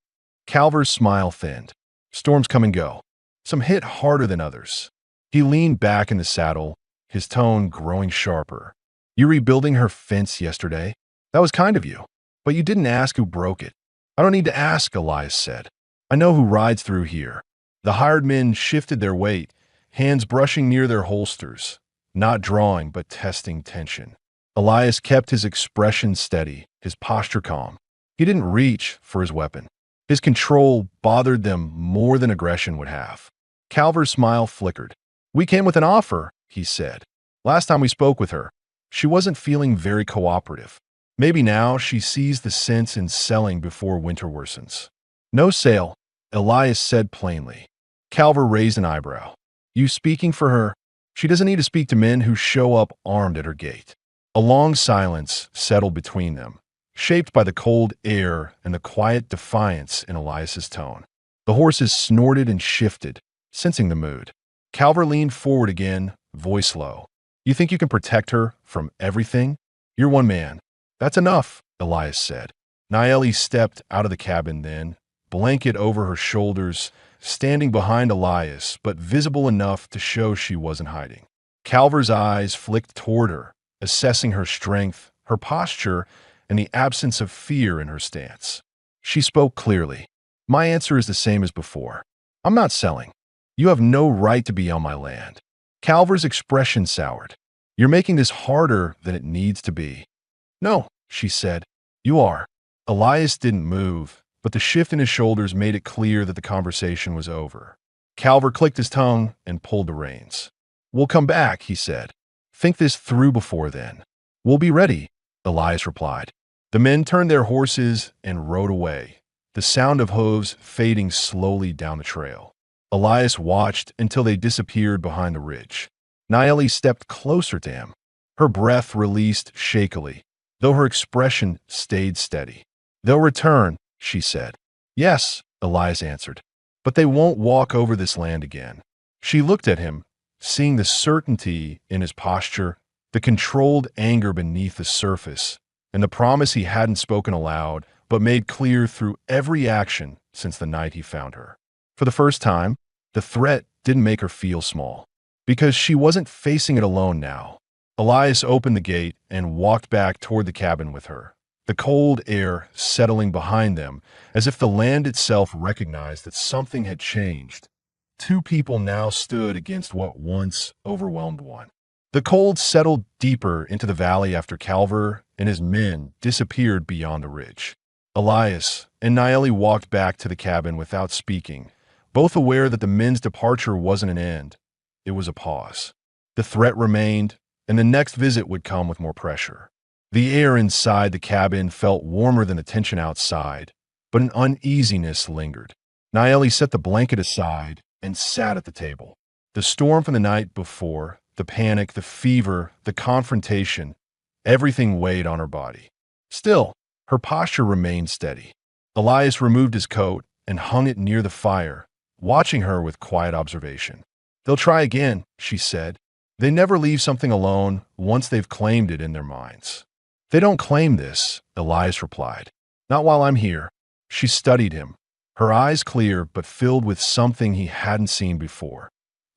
Calver's smile thinned. "Storms come and go. Some hit harder than others." He leaned back in the saddle, his tone growing sharper. "You rebuilding her fence yesterday? That was kind of you. But you didn't ask who broke it." "I don't need to ask," Elias said. "I know who rides through here." The hired men shifted their weight, hands brushing near their holsters, not drawing but testing tension. Elias kept his expression steady, his posture calm. He didn't reach for his weapon. His control bothered them more than aggression would have. Calver's smile flickered. "We came with an offer," he said. "Last time we spoke with her, she wasn't feeling very cooperative. Maybe now she sees the sense in selling before winter worsens." "No sale," Elias said plainly. Calver raised an eyebrow. "You speaking for her? She doesn't need to speak to men who show up armed at her gate." A long silence settled between them, shaped by the cold air and the quiet defiance in Elias's tone. The horses snorted and shifted, sensing the mood. Calver leaned forward again, voice low. "You think you can protect her from everything? You're one man." "That's enough," Elias said. Naeli stepped out of the cabin then, blanket over her shoulders, standing behind Elias, but visible enough to show she wasn't hiding. Calver's eyes flicked toward her, assessing her strength, her posture, and the absence of fear in her stance. She spoke clearly. "My answer is the same as before. I'm not selling. You have no right to be on my land." Calver's expression soured. "You're making this harder than it needs to be." "No," she said. "You are." Elias didn't move, but the shift in his shoulders made it clear that the conversation was over. Calver clicked his tongue and pulled the reins. "We'll come back," he said. "Think this through before then." "We'll be ready," Elias replied. The men turned their horses and rode away, the sound of hooves fading slowly down the trail. Elias watched until they disappeared behind the ridge. Naeli stepped closer to him. Her breath released shakily, though her expression stayed steady. "They'll return," she said. "Yes," Elias answered, "but they won't walk over this land again." She looked at him, seeing the certainty in his posture, the controlled anger beneath the surface, and the promise he hadn't spoken aloud, but made clear through every action since the night he found her. For the first time, the threat didn't make her feel small, because she wasn't facing it alone now. Elias opened the gate and walked back toward the cabin with her, the cold air settling behind them, as if the land itself recognized that something had changed. Two people now stood against what once overwhelmed one. The cold settled deeper into the valley after Calver and his men disappeared beyond the ridge. Elias and Naeli walked back to the cabin without speaking, both aware that the men's departure wasn't an end. It was a pause. The threat remained, and the next visit would come with more pressure. The air inside the cabin felt warmer than the tension outside, but an uneasiness lingered. Naeli set the blanket aside and sat at the table. The storm from the night before, the panic, the fever, the confrontation, everything weighed on her body. Still, her posture remained steady. Elias removed his coat and hung it near the fire, watching her with quiet observation. "They'll try again," she said. "They never leave something alone once they've claimed it in their minds." "They don't claim this," Elias replied. "Not while I'm here." She studied him, her eyes clear but filled with something he hadn't seen before.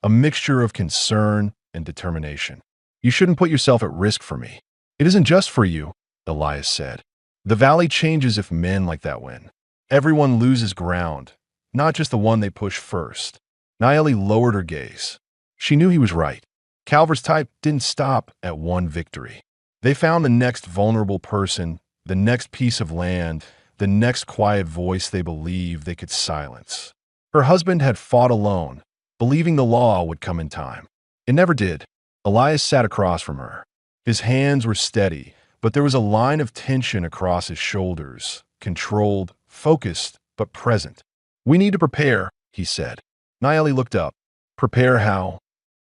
a mixture of concern and determination. You shouldn't put yourself at risk for me. It isn't just for you, Elias said. The valley changes if men like that win. Everyone loses ground, not just the one they push first. Nayeli lowered her gaze. She knew he was right. Calver's type didn't stop at one victory. They found the next vulnerable person, the next piece of land, the next quiet voice they believed they could silence. Her husband had fought alone, believing the law would come in time. It never did. Elias sat across from her. His hands were steady, but there was a line of tension across his shoulders, controlled, focused, but present. We need to prepare, he said. Nayeli looked up. Prepare how?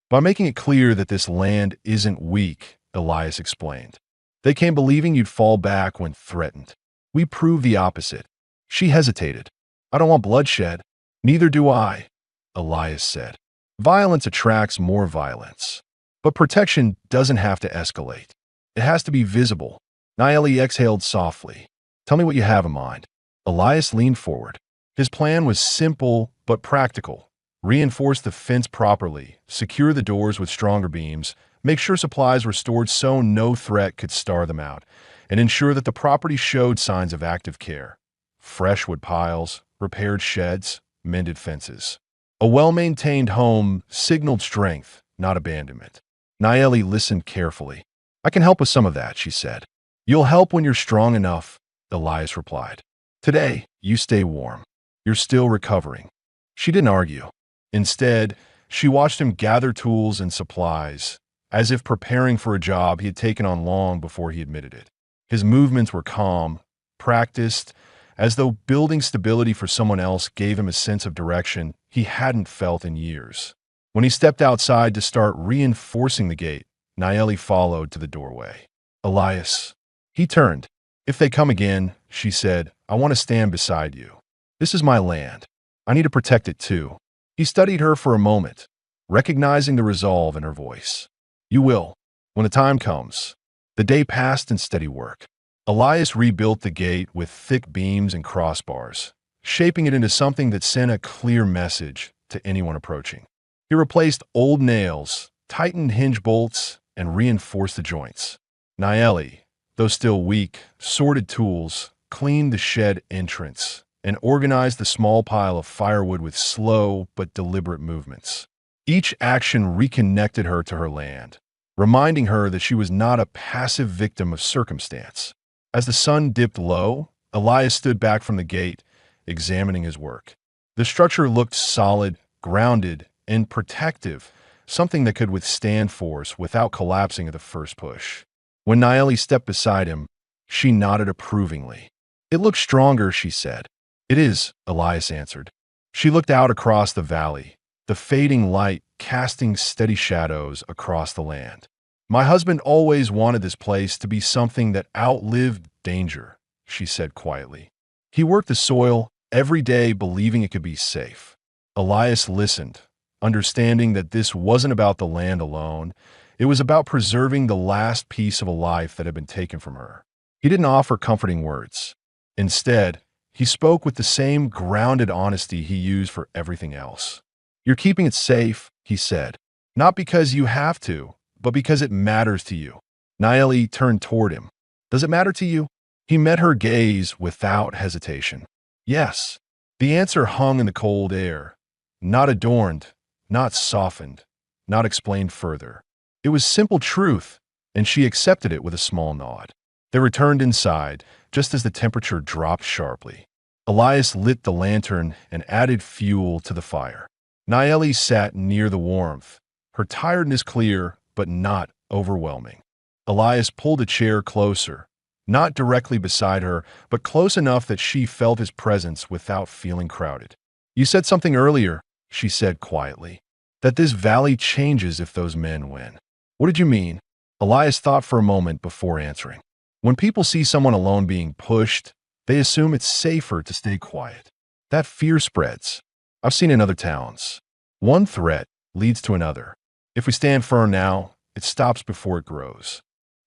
By making it clear that this land isn't weak, Elias explained. They came believing you'd fall back when threatened. We prove the opposite. She hesitated. I don't want bloodshed. Neither do I, Elias said. Violence attracts more violence. But protection doesn't have to escalate. It has to be visible. Nayeli exhaled softly. Tell me what you have in mind. Elias leaned forward. His plan was simple but practical. Reinforce the fence properly, secure the doors with stronger beams, make sure supplies were stored so no threat could starve them out, and ensure that the property showed signs of active care. Fresh wood piles, repaired sheds, mended fences. A well-maintained home signaled strength, not abandonment. Nayeli listened carefully. I can help with some of that, she said. You'll help when you're strong enough, Elias replied. Today, you stay warm. You're still recovering. She didn't argue. Instead, she watched him gather tools and supplies, as if preparing for a job he had taken on long before he admitted it. His movements were calm, practiced, as though building stability for someone else gave him a sense of direction he hadn't felt in years. When he stepped outside to start reinforcing the gate, Nayeli followed to the doorway. Elias. He turned. If they come again, she said, I want to stand beside you. This is my land. I need to protect it too. He studied her for a moment, recognizing the resolve in her voice. You will, when the time comes. The day passed in steady work. Elias rebuilt the gate with thick beams and crossbars, shaping it into something that sent a clear message to anyone approaching. He replaced old nails, tightened hinge bolts, and reinforced the joints. Nayeli, though still weak, sorted tools, cleaned the shed entrance, and organized the small pile of firewood with slow but deliberate movements. Each action reconnected her to her land, reminding her that she was not a passive victim of circumstance. As the sun dipped low, Elias stood back from the gate, examining his work. The structure looked solid, grounded, and protective, something that could withstand force without collapsing at the first push. When Nayeli stepped beside him, she nodded approvingly. It looks stronger, she said. It is, Elias answered. She looked out across the valley, the fading light casting steady shadows across the land. My husband always wanted this place to be something that outlived danger, she said quietly. He worked the soil every day believing it could be safe. Elias listened, understanding that this wasn't about the land alone. It was about preserving the last piece of a life that had been taken from her. He didn't offer comforting words. Instead, he spoke with the same grounded honesty he used for everything else. You're keeping it safe, he said, not because you have to, but because it matters to you. Nayeli turned toward him. Does it matter to you? He met her gaze without hesitation. Yes. The answer hung in the cold air, not adorned, not softened, not explained further. It was simple truth, and she accepted it with a small nod. They returned inside, just as the temperature dropped sharply. Elias lit the lantern and added fuel to the fire. Nayeli sat near the warmth, her tiredness clear but not overwhelming. Elias pulled a chair closer, not directly beside her, but close enough that she felt his presence without feeling crowded. You said something earlier, she said quietly, that this valley changes if those men win. What did you mean? Elias thought for a moment before answering. When people see someone alone being pushed, they assume it's safer to stay quiet. That fear spreads. I've seen in other towns. One threat leads to another. If we stand firm now, it stops before it grows.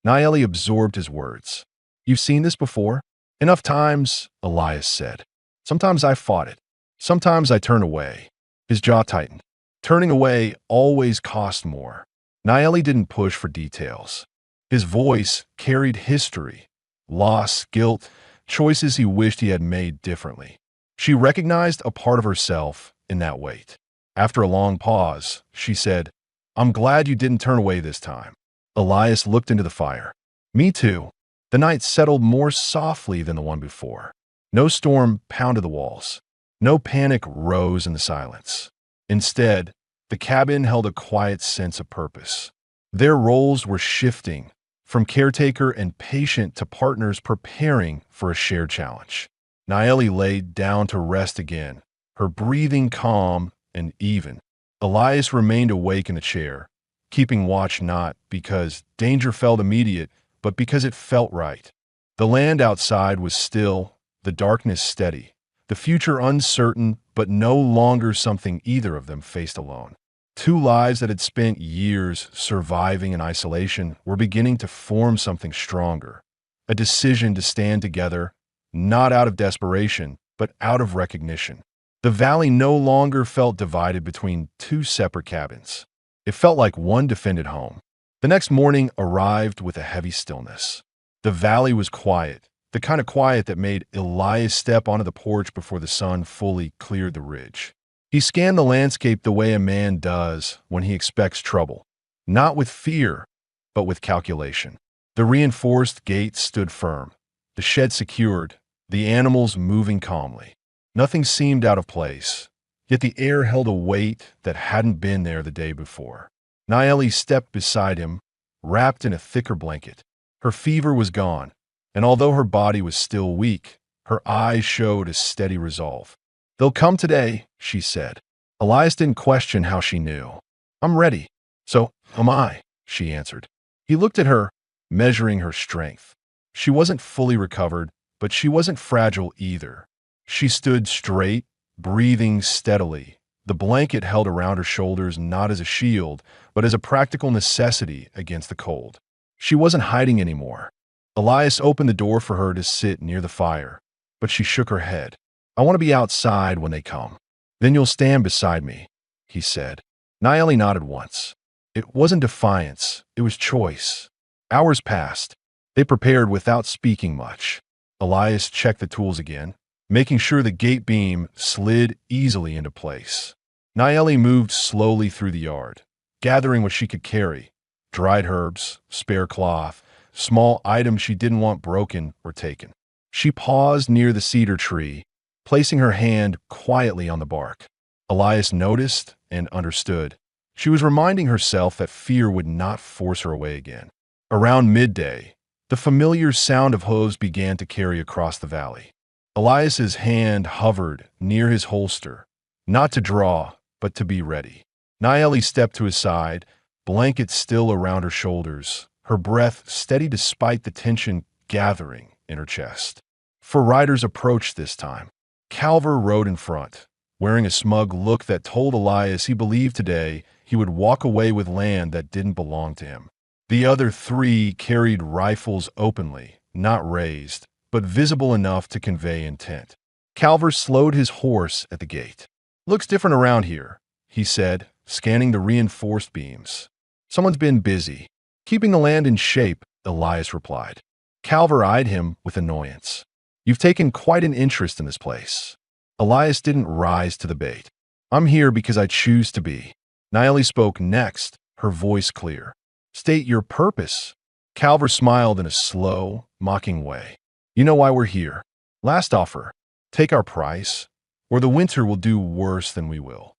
Nayeli absorbed his words. You've seen this before? Enough times, Elias said. Sometimes I fought it. Sometimes I turned away. His jaw tightened. Turning away always cost more. Naeli didn't push for details. His voice carried history, loss, guilt, choices he wished he had made differently. She recognized a part of herself in that wait. After a long pause, she said, "I'm glad you didn't turn away this time." Elias looked into the fire. "Me too." The night settled more softly than the one before. No storm pounded the walls. No panic rose in the silence. Instead, the cabin held a quiet sense of purpose. Their roles were shifting, from caretaker and patient to partners preparing for a shared challenge. Naeli laid down to rest again, her breathing calm and even. Elias remained awake in the chair, keeping watch not because danger felt immediate, but because it felt right. The land outside was still, the darkness steady, the future uncertain, but no longer something either of them faced alone. Two lives that had spent years surviving in isolation were beginning to form something stronger, a decision to stand together, not out of desperation, but out of recognition. The valley no longer felt divided between two separate cabins. It felt like one defended home. The next morning arrived with a heavy stillness. The valley was quiet, the kind of quiet that made Elias step onto the porch before the sun fully cleared the ridge. He scanned the landscape the way a man does when he expects trouble, not with fear, but with calculation. The reinforced gate stood firm, the shed secured, the animals moving calmly. Nothing seemed out of place, yet the air held a weight that hadn't been there the day before. Naeli stepped beside him, wrapped in a thicker blanket. Her fever was gone, and although her body was still weak, her eyes showed a steady resolve. "They'll come today," she said. Elias didn't question how she knew. "I'm ready." "So am I," she answered. He looked at her, measuring her strength. She wasn't fully recovered, but she wasn't fragile either. She stood straight, breathing steadily. The blanket held around her shoulders not as a shield, but as a practical necessity against the cold. She wasn't hiding anymore. Elias opened the door for her to sit near the fire, but she shook her head. "I want to be outside when they come. Then you'll stand beside me," he said. Naeli nodded once. It wasn't defiance, it was choice. Hours passed. They prepared without speaking much. Elias checked the tools again, making sure the gate beam slid easily into place. Naeli moved slowly through the yard, gathering what she could carry: dried herbs, spare cloth, small items she didn't want broken or taken. She paused near the cedar tree, placing her hand quietly on the bark. Elias noticed and understood. She was reminding herself that fear would not force her away again. Around midday, the familiar sound of hooves began to carry across the valley. Elias's hand hovered near his holster, not to draw, but to be ready. Naeli stepped to his side, blanket still around her shoulders, her breath steady despite the tension gathering in her chest. Four riders approached this time. Calver rode in front, wearing a smug look that told Elias he believed today he would walk away with land that didn't belong to him. The other three carried rifles openly, not raised, but visible enough to convey intent. Calver slowed his horse at the gate. "Looks different around here," he said, scanning the reinforced beams. "Someone's been busy keeping the land in shape," Elias replied. Calver eyed him with annoyance. "You've taken quite an interest in this place." Elias didn't rise to the bait. "I'm here because I choose to be." Naeli spoke next, her voice clear. "State your purpose." Calver smiled in a slow, mocking way. "You know why we're here. Last offer. Take our price, or the winter will do worse than we will."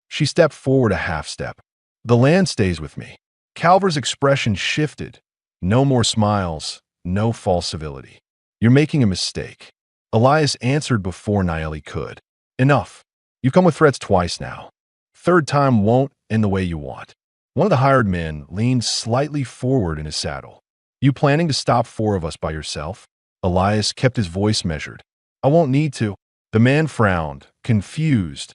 She stepped forward a half step. "The land stays with me." Calver's expression shifted. No more smiles, no false civility. "You're making a mistake." Elias answered before Naeli could. "Enough. You've come with threats twice now. Third time won't end the way you want." One of the hired men leaned slightly forward in his saddle. "You planning to stop four of us by yourself?" Elias kept his voice measured. "I won't need to." The man frowned, confused,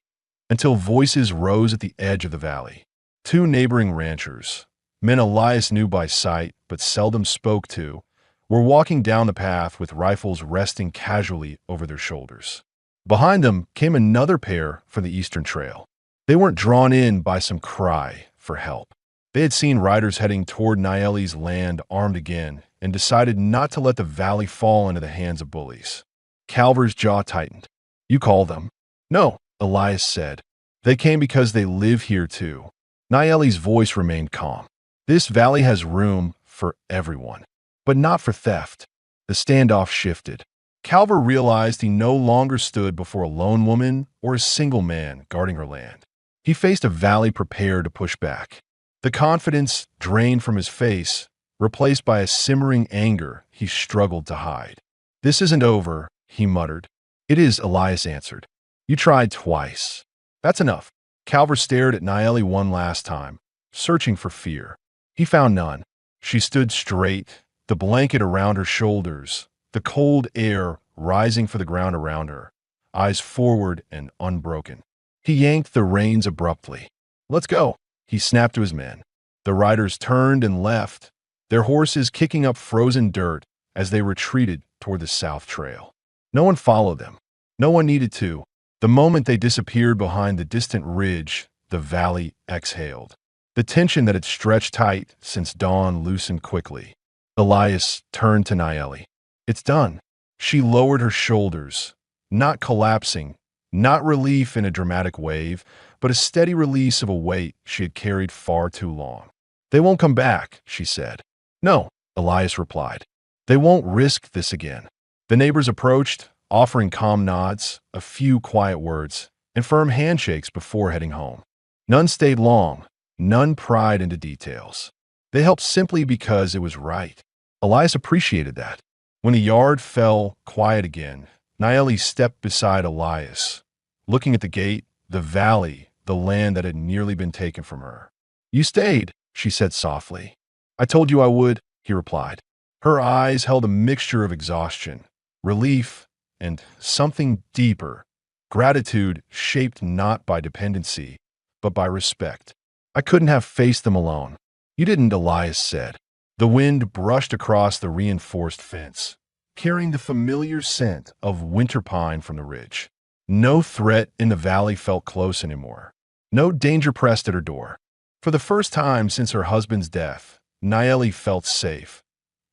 until voices rose at the edge of the valley. Two neighboring ranchers, men Elias knew by sight but seldom spoke to, were walking down the path with rifles resting casually over their shoulders. Behind them came another pair from the eastern trail. They weren't drawn in by some cry for help. They had seen riders heading toward Naeli's land armed again and decided not to let the valley fall into the hands of bullies. Calver's jaw tightened. You call them? No, Elias said. They came because they live here too. Naeli's voice remained calm. This valley has room for everyone, but not for theft. The standoff shifted. Calver realized he no longer stood before a lone woman or a single man guarding her land. He faced a valley prepared to push back. The confidence drained from his face, replaced by a simmering anger he struggled to hide. This isn't over, he muttered. It is, Elias answered. You tried twice. That's enough. Calver stared at Naeli one last time, searching for fear. He found none. She stood straight, the blanket around her shoulders, the cold air rising for the ground around her, eyes forward and unbroken. He yanked the reins abruptly. Let's go, he snapped to his men. The riders turned and left, their horses kicking up frozen dirt as they retreated toward the south trail. No one followed them. No one needed to. The moment they disappeared behind the distant ridge, the valley exhaled. The tension that had stretched tight since dawn loosened quickly. Elias turned to Naeli. It's done. She lowered her shoulders, not collapsing, not relief in a dramatic wave, but a steady release of a weight she had carried far too long. They won't come back, she said. No, Elias replied. They won't risk this again. The neighbors approached, offering calm nods, a few quiet words, and firm handshakes before heading home. None stayed long, none pried into details. They helped simply because it was right. Elias appreciated that. When the yard fell quiet again, Naeli stepped beside Elias, looking at the gate, the valley, the land that had nearly been taken from her. You stayed, she said softly. I told you I would, he replied. Her eyes held a mixture of exhaustion, relief, and something deeper, gratitude shaped not by dependency, but by respect. I couldn't have faced them alone. You didn't, Elias said. The wind brushed across the reinforced fence, carrying the familiar scent of winter pine from the ridge. No threat in the valley felt close anymore. No danger pressed at her door. For the first time since her husband's death, Naeli felt safe.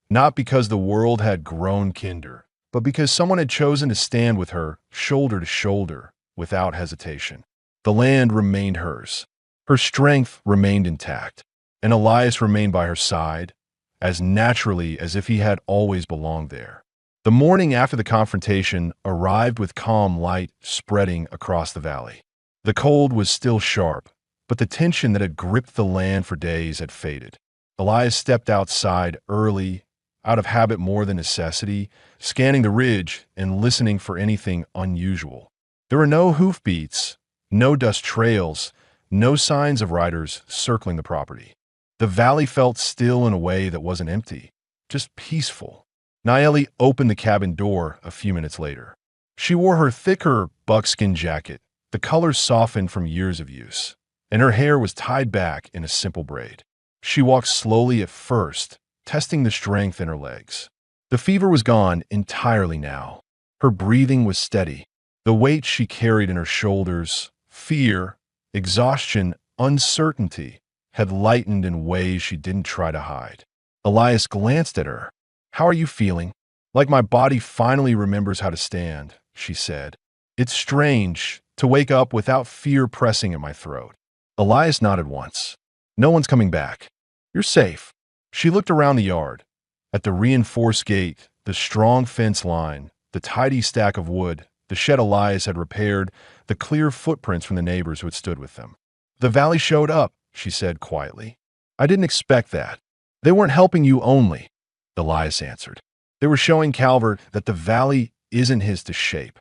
Not because the world had grown kinder, but because someone had chosen to stand with her, shoulder to shoulder, without hesitation. The land remained hers. Her strength remained intact, and Elias remained by her side, as naturally as if he had always belonged there. The morning after the confrontation arrived with calm light spreading across the valley. The cold was still sharp, but the tension that had gripped the land for days had faded. Elias stepped outside early, out of habit more than necessity, scanning the ridge and listening for anything unusual. There were no hoofbeats, no dust trails, no signs of riders circling the property. The valley felt still in a way that wasn't empty, just peaceful. Naeli opened the cabin door a few minutes later. She wore her thicker buckskin jacket, the color softened from years of use, and her hair was tied back in a simple braid. She walked slowly at first, testing the strength in her legs. The fever was gone entirely now. Her breathing was steady. The weight she carried in her shoulders, fear, exhaustion, uncertainty, had lightened in ways she didn't try to hide. Elias glanced at her. How are you feeling? Like my body finally remembers how to stand, she said. It's strange to wake up without fear pressing at my throat. Elias nodded once. No one's coming back. You're safe. She looked around the yard. At the reinforced gate, the strong fence line, the tidy stack of wood, the shed Elias had repaired, the clear footprints from the neighbors who had stood with them. The valley showed up, she said quietly. I didn't expect that. They weren't helping you only, Elias answered. They were showing Calver that the valley isn't his to shape.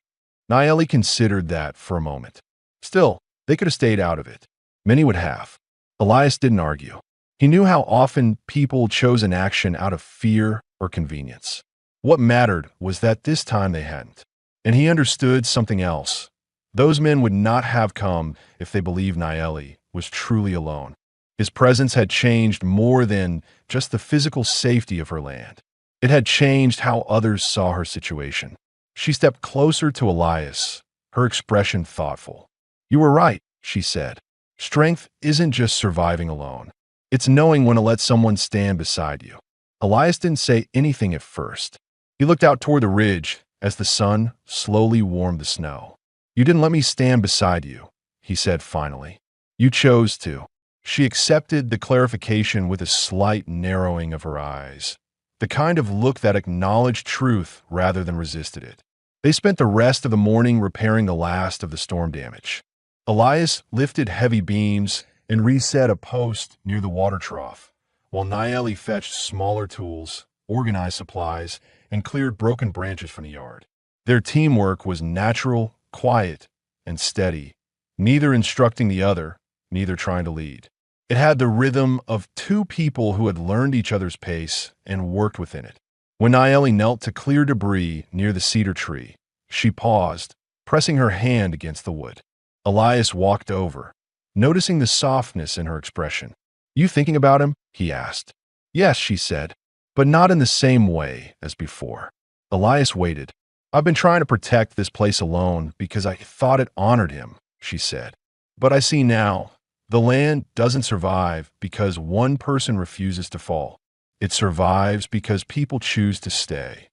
Naeli considered that for a moment. Still, they could have stayed out of it. Many would have. Elias didn't argue. He knew how often people chose an action out of fear or convenience. What mattered was that this time they hadn't. And he understood something else. Those men would not have come if they believed Naeli was truly alone. His presence had changed more than just the physical safety of her land. It had changed how others saw her situation. She stepped closer to Elias, her expression thoughtful. You were right, she said. Strength isn't just surviving alone. It's knowing when to let someone stand beside you. Elias didn't say anything at first. He looked out toward the ridge as the sun slowly warmed the snow. You didn't let me stand beside you, he said finally. You chose to. She accepted the clarification with a slight narrowing of her eyes, the kind of look that acknowledged truth rather than resisted it. They spent the rest of the morning repairing the last of the storm damage. Elias lifted heavy beams and reset a post near the water trough, while Naeli fetched smaller tools, organized supplies, and cleared broken branches from the yard. Their teamwork was natural, quiet, and steady, neither instructing the other, neither trying to lead. It had the rhythm of two people who had learned each other's pace and worked within it. When Naeli knelt to clear debris near the cedar tree, she paused, pressing her hand against the wood. Elias walked over, noticing the softness in her expression. You thinking about him? He asked. Yes, she said, but not in the same way as before. Elias waited. I've been trying to protect this place alone because I thought it honored him, she said. But I see now, the land doesn't survive because one person refuses to fall. It survives because people choose to stay.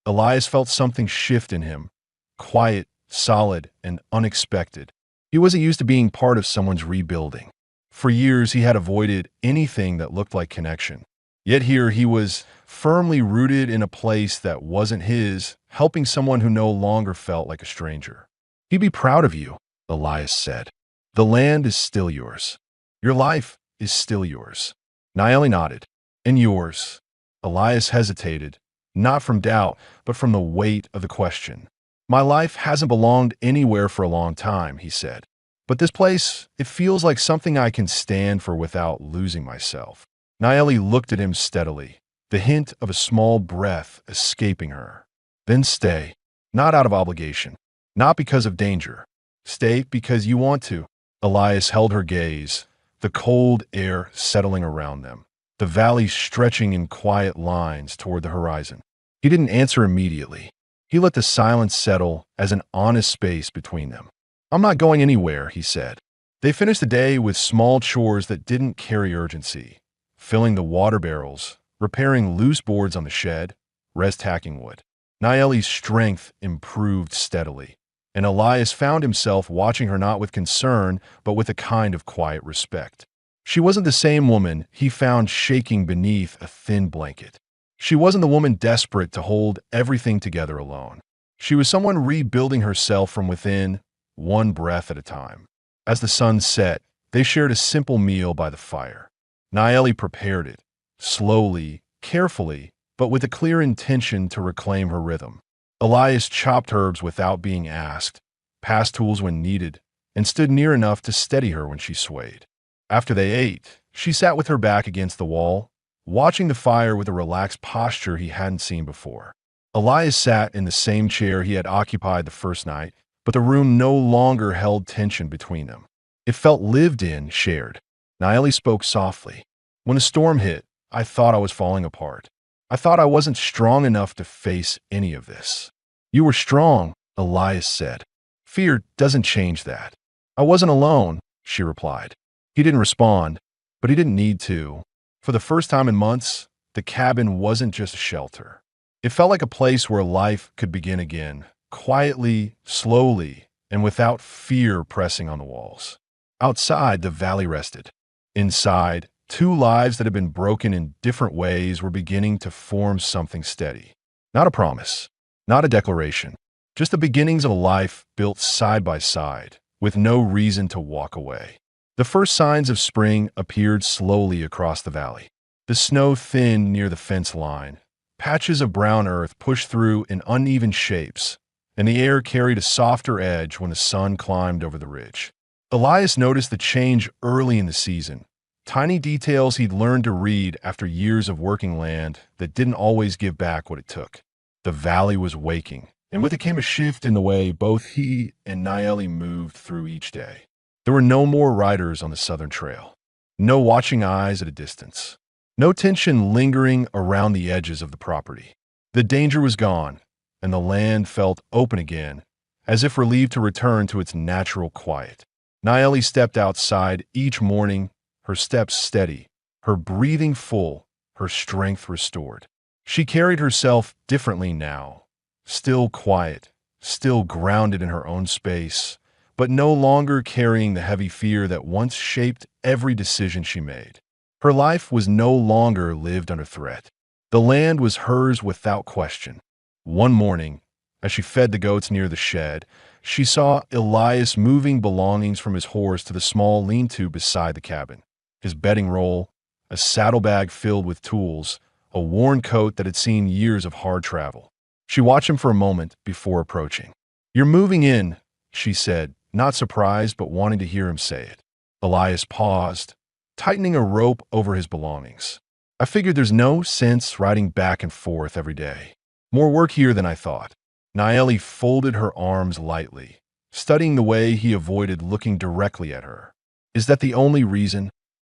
Elias felt something shift in him, quiet, solid, and unexpected. He wasn't used to being part of someone's rebuilding. For years, he had avoided anything that looked like connection. Yet here he was, firmly rooted in a place that wasn't his, helping someone who no longer felt like a stranger. He'd be proud of you, Elias said. The land is still yours. Your life is still yours. Naeli nodded. And yours. Elias hesitated, not from doubt, but from the weight of the question. My life hasn't belonged anywhere for a long time, he said. But this place, it feels like something I can stand for without losing myself. Naeli looked at him steadily, the hint of a small breath escaping her. Then stay, not out of obligation, not because of danger. Stay because you want to. Elias held her gaze, the cold air settling around them, the valley stretching in quiet lines toward the horizon. He didn't answer immediately. He let the silence settle as an honest space between them. I'm not going anywhere, he said. They finished the day with small chores that didn't carry urgency, filling the water barrels, repairing loose boards on the shed, res-tacking wood. Naeli's strength improved steadily, and Elias found himself watching her not with concern, but with a kind of quiet respect. She wasn't the same woman he found shaking beneath a thin blanket. She wasn't the woman desperate to hold everything together alone. She was someone rebuilding herself from within, one breath at a time. As the sun set, they shared a simple meal by the fire. Naeli prepared it, slowly, carefully, but with a clear intention to reclaim her rhythm. Elias chopped herbs without being asked, passed tools when needed, and stood near enough to steady her when she swayed. After they ate, she sat with her back against the wall, watching the fire with a relaxed posture he hadn't seen before. Elias sat in the same chair he had occupied the first night, but the room no longer held tension between them. It felt lived in, shared. Naeli spoke softly. When the storm hit, I thought I was falling apart. I thought I wasn't strong enough to face any of this. You were strong, Elias said. Fear doesn't change that. I wasn't alone, she replied. He didn't respond, but he didn't need to. For the first time in months, the cabin wasn't just a shelter. It felt like a place where life could begin again, quietly, slowly, and without fear pressing on the walls. Outside, the valley rested. Inside, two lives that had been broken in different ways were beginning to form something steady. Not a promise, not a declaration, just the beginnings of a life built side by side, with no reason to walk away. The first signs of spring appeared slowly across the valley. The snow thinned near the fence line. Patches of brown earth pushed through in uneven shapes, and the air carried a softer edge when the sun climbed over the ridge. Elias noticed the change early in the season, tiny details he'd learned to read after years of working land that didn't always give back what it took. The valley was waking, and with it came a shift in the way both he and Naeli moved through each day. There were no more riders on the southern trail, no watching eyes at a distance, no tension lingering around the edges of the property. The danger was gone, and the land felt open again, as if relieved to return to its natural quiet. Naeli stepped outside each morning, her steps steady, her breathing full, her strength restored. She carried herself differently now, still quiet, still grounded in her own space, but no longer carrying the heavy fear that once shaped every decision she made. Her life was no longer lived under threat. The land was hers without question. One morning, as she fed the goats near the shed, she saw Elias moving belongings from his horse to the small lean-to beside the cabin. His bedding roll, a saddlebag filled with tools, a worn coat that had seen years of hard travel. She watched him for a moment before approaching. "You're moving in," she said, not surprised but wanting to hear him say it. Elias paused, tightening a rope over his belongings. "I figured there's no sense riding back and forth every day. More work here than I thought." Naeli folded her arms lightly, studying the way he avoided looking directly at her. "Is that the only reason?"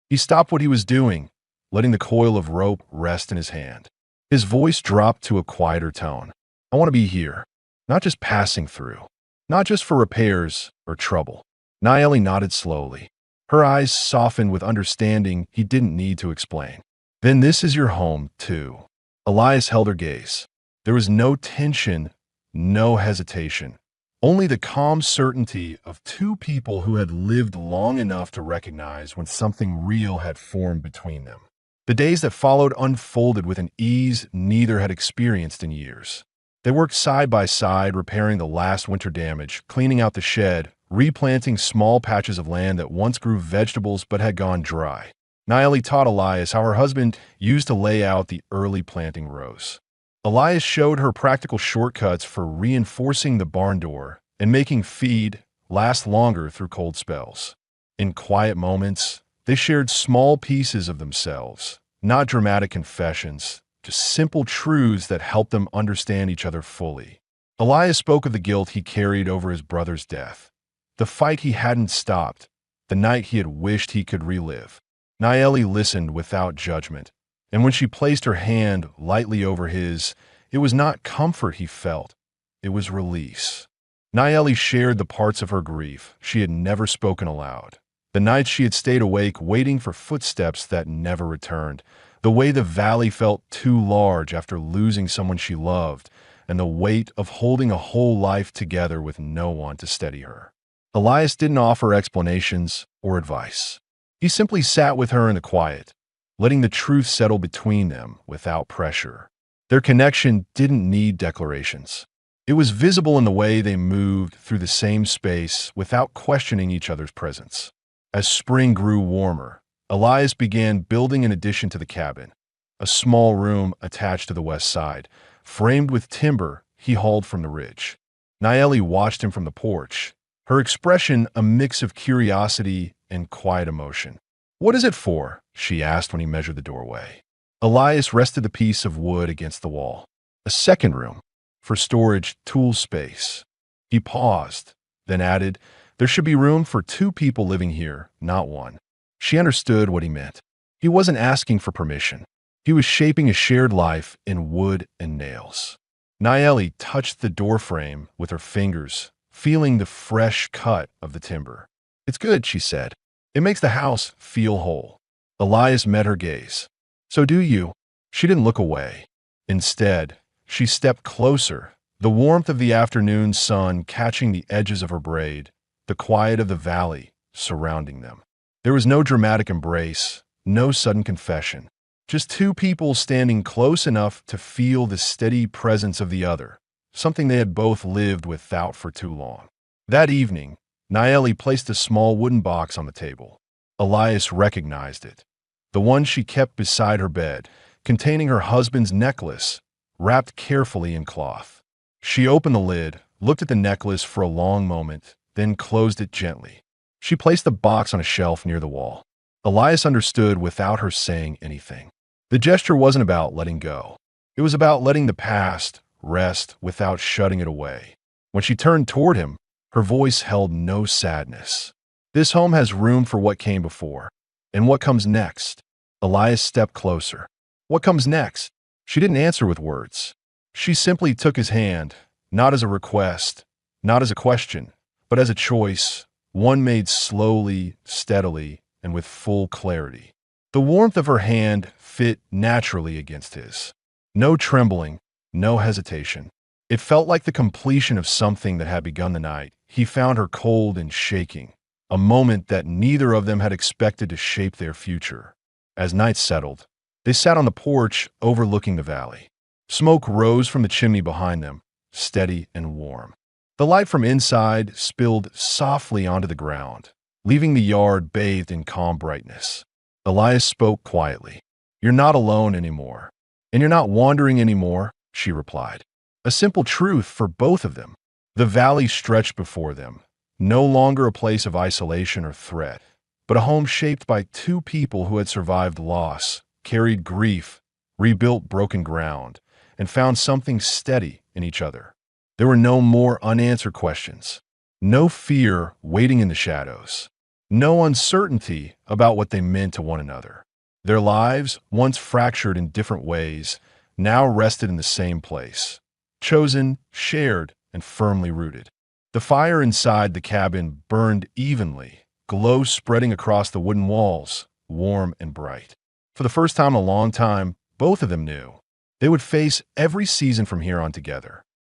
He stopped what he was doing, letting the coil of rope rest in his hand. His voice dropped to a quieter tone. "I want to be here, not just passing through, not just for repairs or trouble." Naeli nodded slowly. Her eyes softened with understanding he didn't need to explain. "Then this is your home, too." Elias held her gaze. There was no tension, no hesitation, only the calm certainty of two people who had lived long enough to recognize when something real had formed between them. The days that followed unfolded with an ease neither had experienced in years. They worked side by side, repairing the last winter damage, cleaning out the shed, replanting small patches of land that once grew vegetables but had gone dry. Naeli taught Elias how her husband used to lay out the early planting rows. Elias showed her practical shortcuts for reinforcing the barn door and making feed last longer through cold spells. In quiet moments, they shared small pieces of themselves, not dramatic confessions, just simple truths that helped them understand each other fully. Elias spoke of the guilt he carried over his brother's death, the fight he hadn't stopped, the night he had wished he could relive. Naeli listened without judgment, and when she placed her hand lightly over his, it was not comfort he felt, it was release. Naeli shared the parts of her grief she had never spoken aloud. The nights she had stayed awake waiting for footsteps that never returned, the way the valley felt too large after losing someone she loved, and the weight of holding a whole life together with no one to steady her. Elias didn't offer explanations or advice. He simply sat with her in the quiet, letting the truth settle between them without pressure. Their connection didn't need declarations. It was visible in the way they moved through the same space without questioning each other's presence. As spring grew warmer, Elias began building an addition to the cabin, a small room attached to the west side, framed with timber he hauled from the ridge. Naeli watched him from the porch, her expression a mix of curiosity and quiet emotion. "What is it for?" she asked when he measured the doorway. Elias rested the piece of wood against the wall. "A second room, for storage, tool space." He paused, then added, "There should be room for two people living here, not one." She understood what he meant. He wasn't asking for permission. He was shaping a shared life in wood and nails. Naeli touched the doorframe with her fingers, feeling the fresh cut of the timber. "It's good," she said. "It makes the house feel whole." Elias met her gaze. "So do you?" She didn't look away. Instead, she stepped closer, the warmth of the afternoon sun catching the edges of her braid, the quiet of the valley surrounding them. There was no dramatic embrace, no sudden confession, just two people standing close enough to feel the steady presence of the other, something they had both lived without for too long. That evening, Naeli placed a small wooden box on the table. Elias recognized it, the one she kept beside her bed, containing her husband's necklace, wrapped carefully in cloth. She opened the lid, looked at the necklace for a long moment, then closed it gently. She placed the box on a shelf near the wall. Elias understood without her saying anything. The gesture wasn't about letting go. It was about letting the past rest without shutting it away. When she turned toward him, her voice held no sadness. "This home has room for what came before. And what comes next?" Elias stepped closer. "What comes next?" She didn't answer with words. She simply took his hand, not as a request, not as a question, but as a choice, one made slowly, steadily, and with full clarity. The warmth of her hand fit naturally against his. No trembling, no hesitation. It felt like the completion of something that had begun the night. He found her cold and shaking, a moment that neither of them had expected to shape their future. As night settled, they sat on the porch overlooking the valley. Smoke rose from the chimney behind them, steady and warm. The light from inside spilled softly onto the ground, leaving the yard bathed in calm brightness. Elias spoke quietly. "You're not alone anymore. And you're not wandering anymore," she replied. A simple truth for both of them. The valley stretched before them, no longer a place of isolation or threat, but a home shaped by two people who had survived loss, carried grief, rebuilt broken ground, and found something steady in each other. There were no more unanswered questions, no fear waiting in the shadows, no uncertainty about what they meant to one another. Their lives, once fractured in different ways, now rested in the same place, chosen, shared, and firmly rooted. The fire inside the cabin burned evenly, glow spreading across the wooden walls, warm and bright. For the first time in a long time, both of them knew they would face every season from here on together.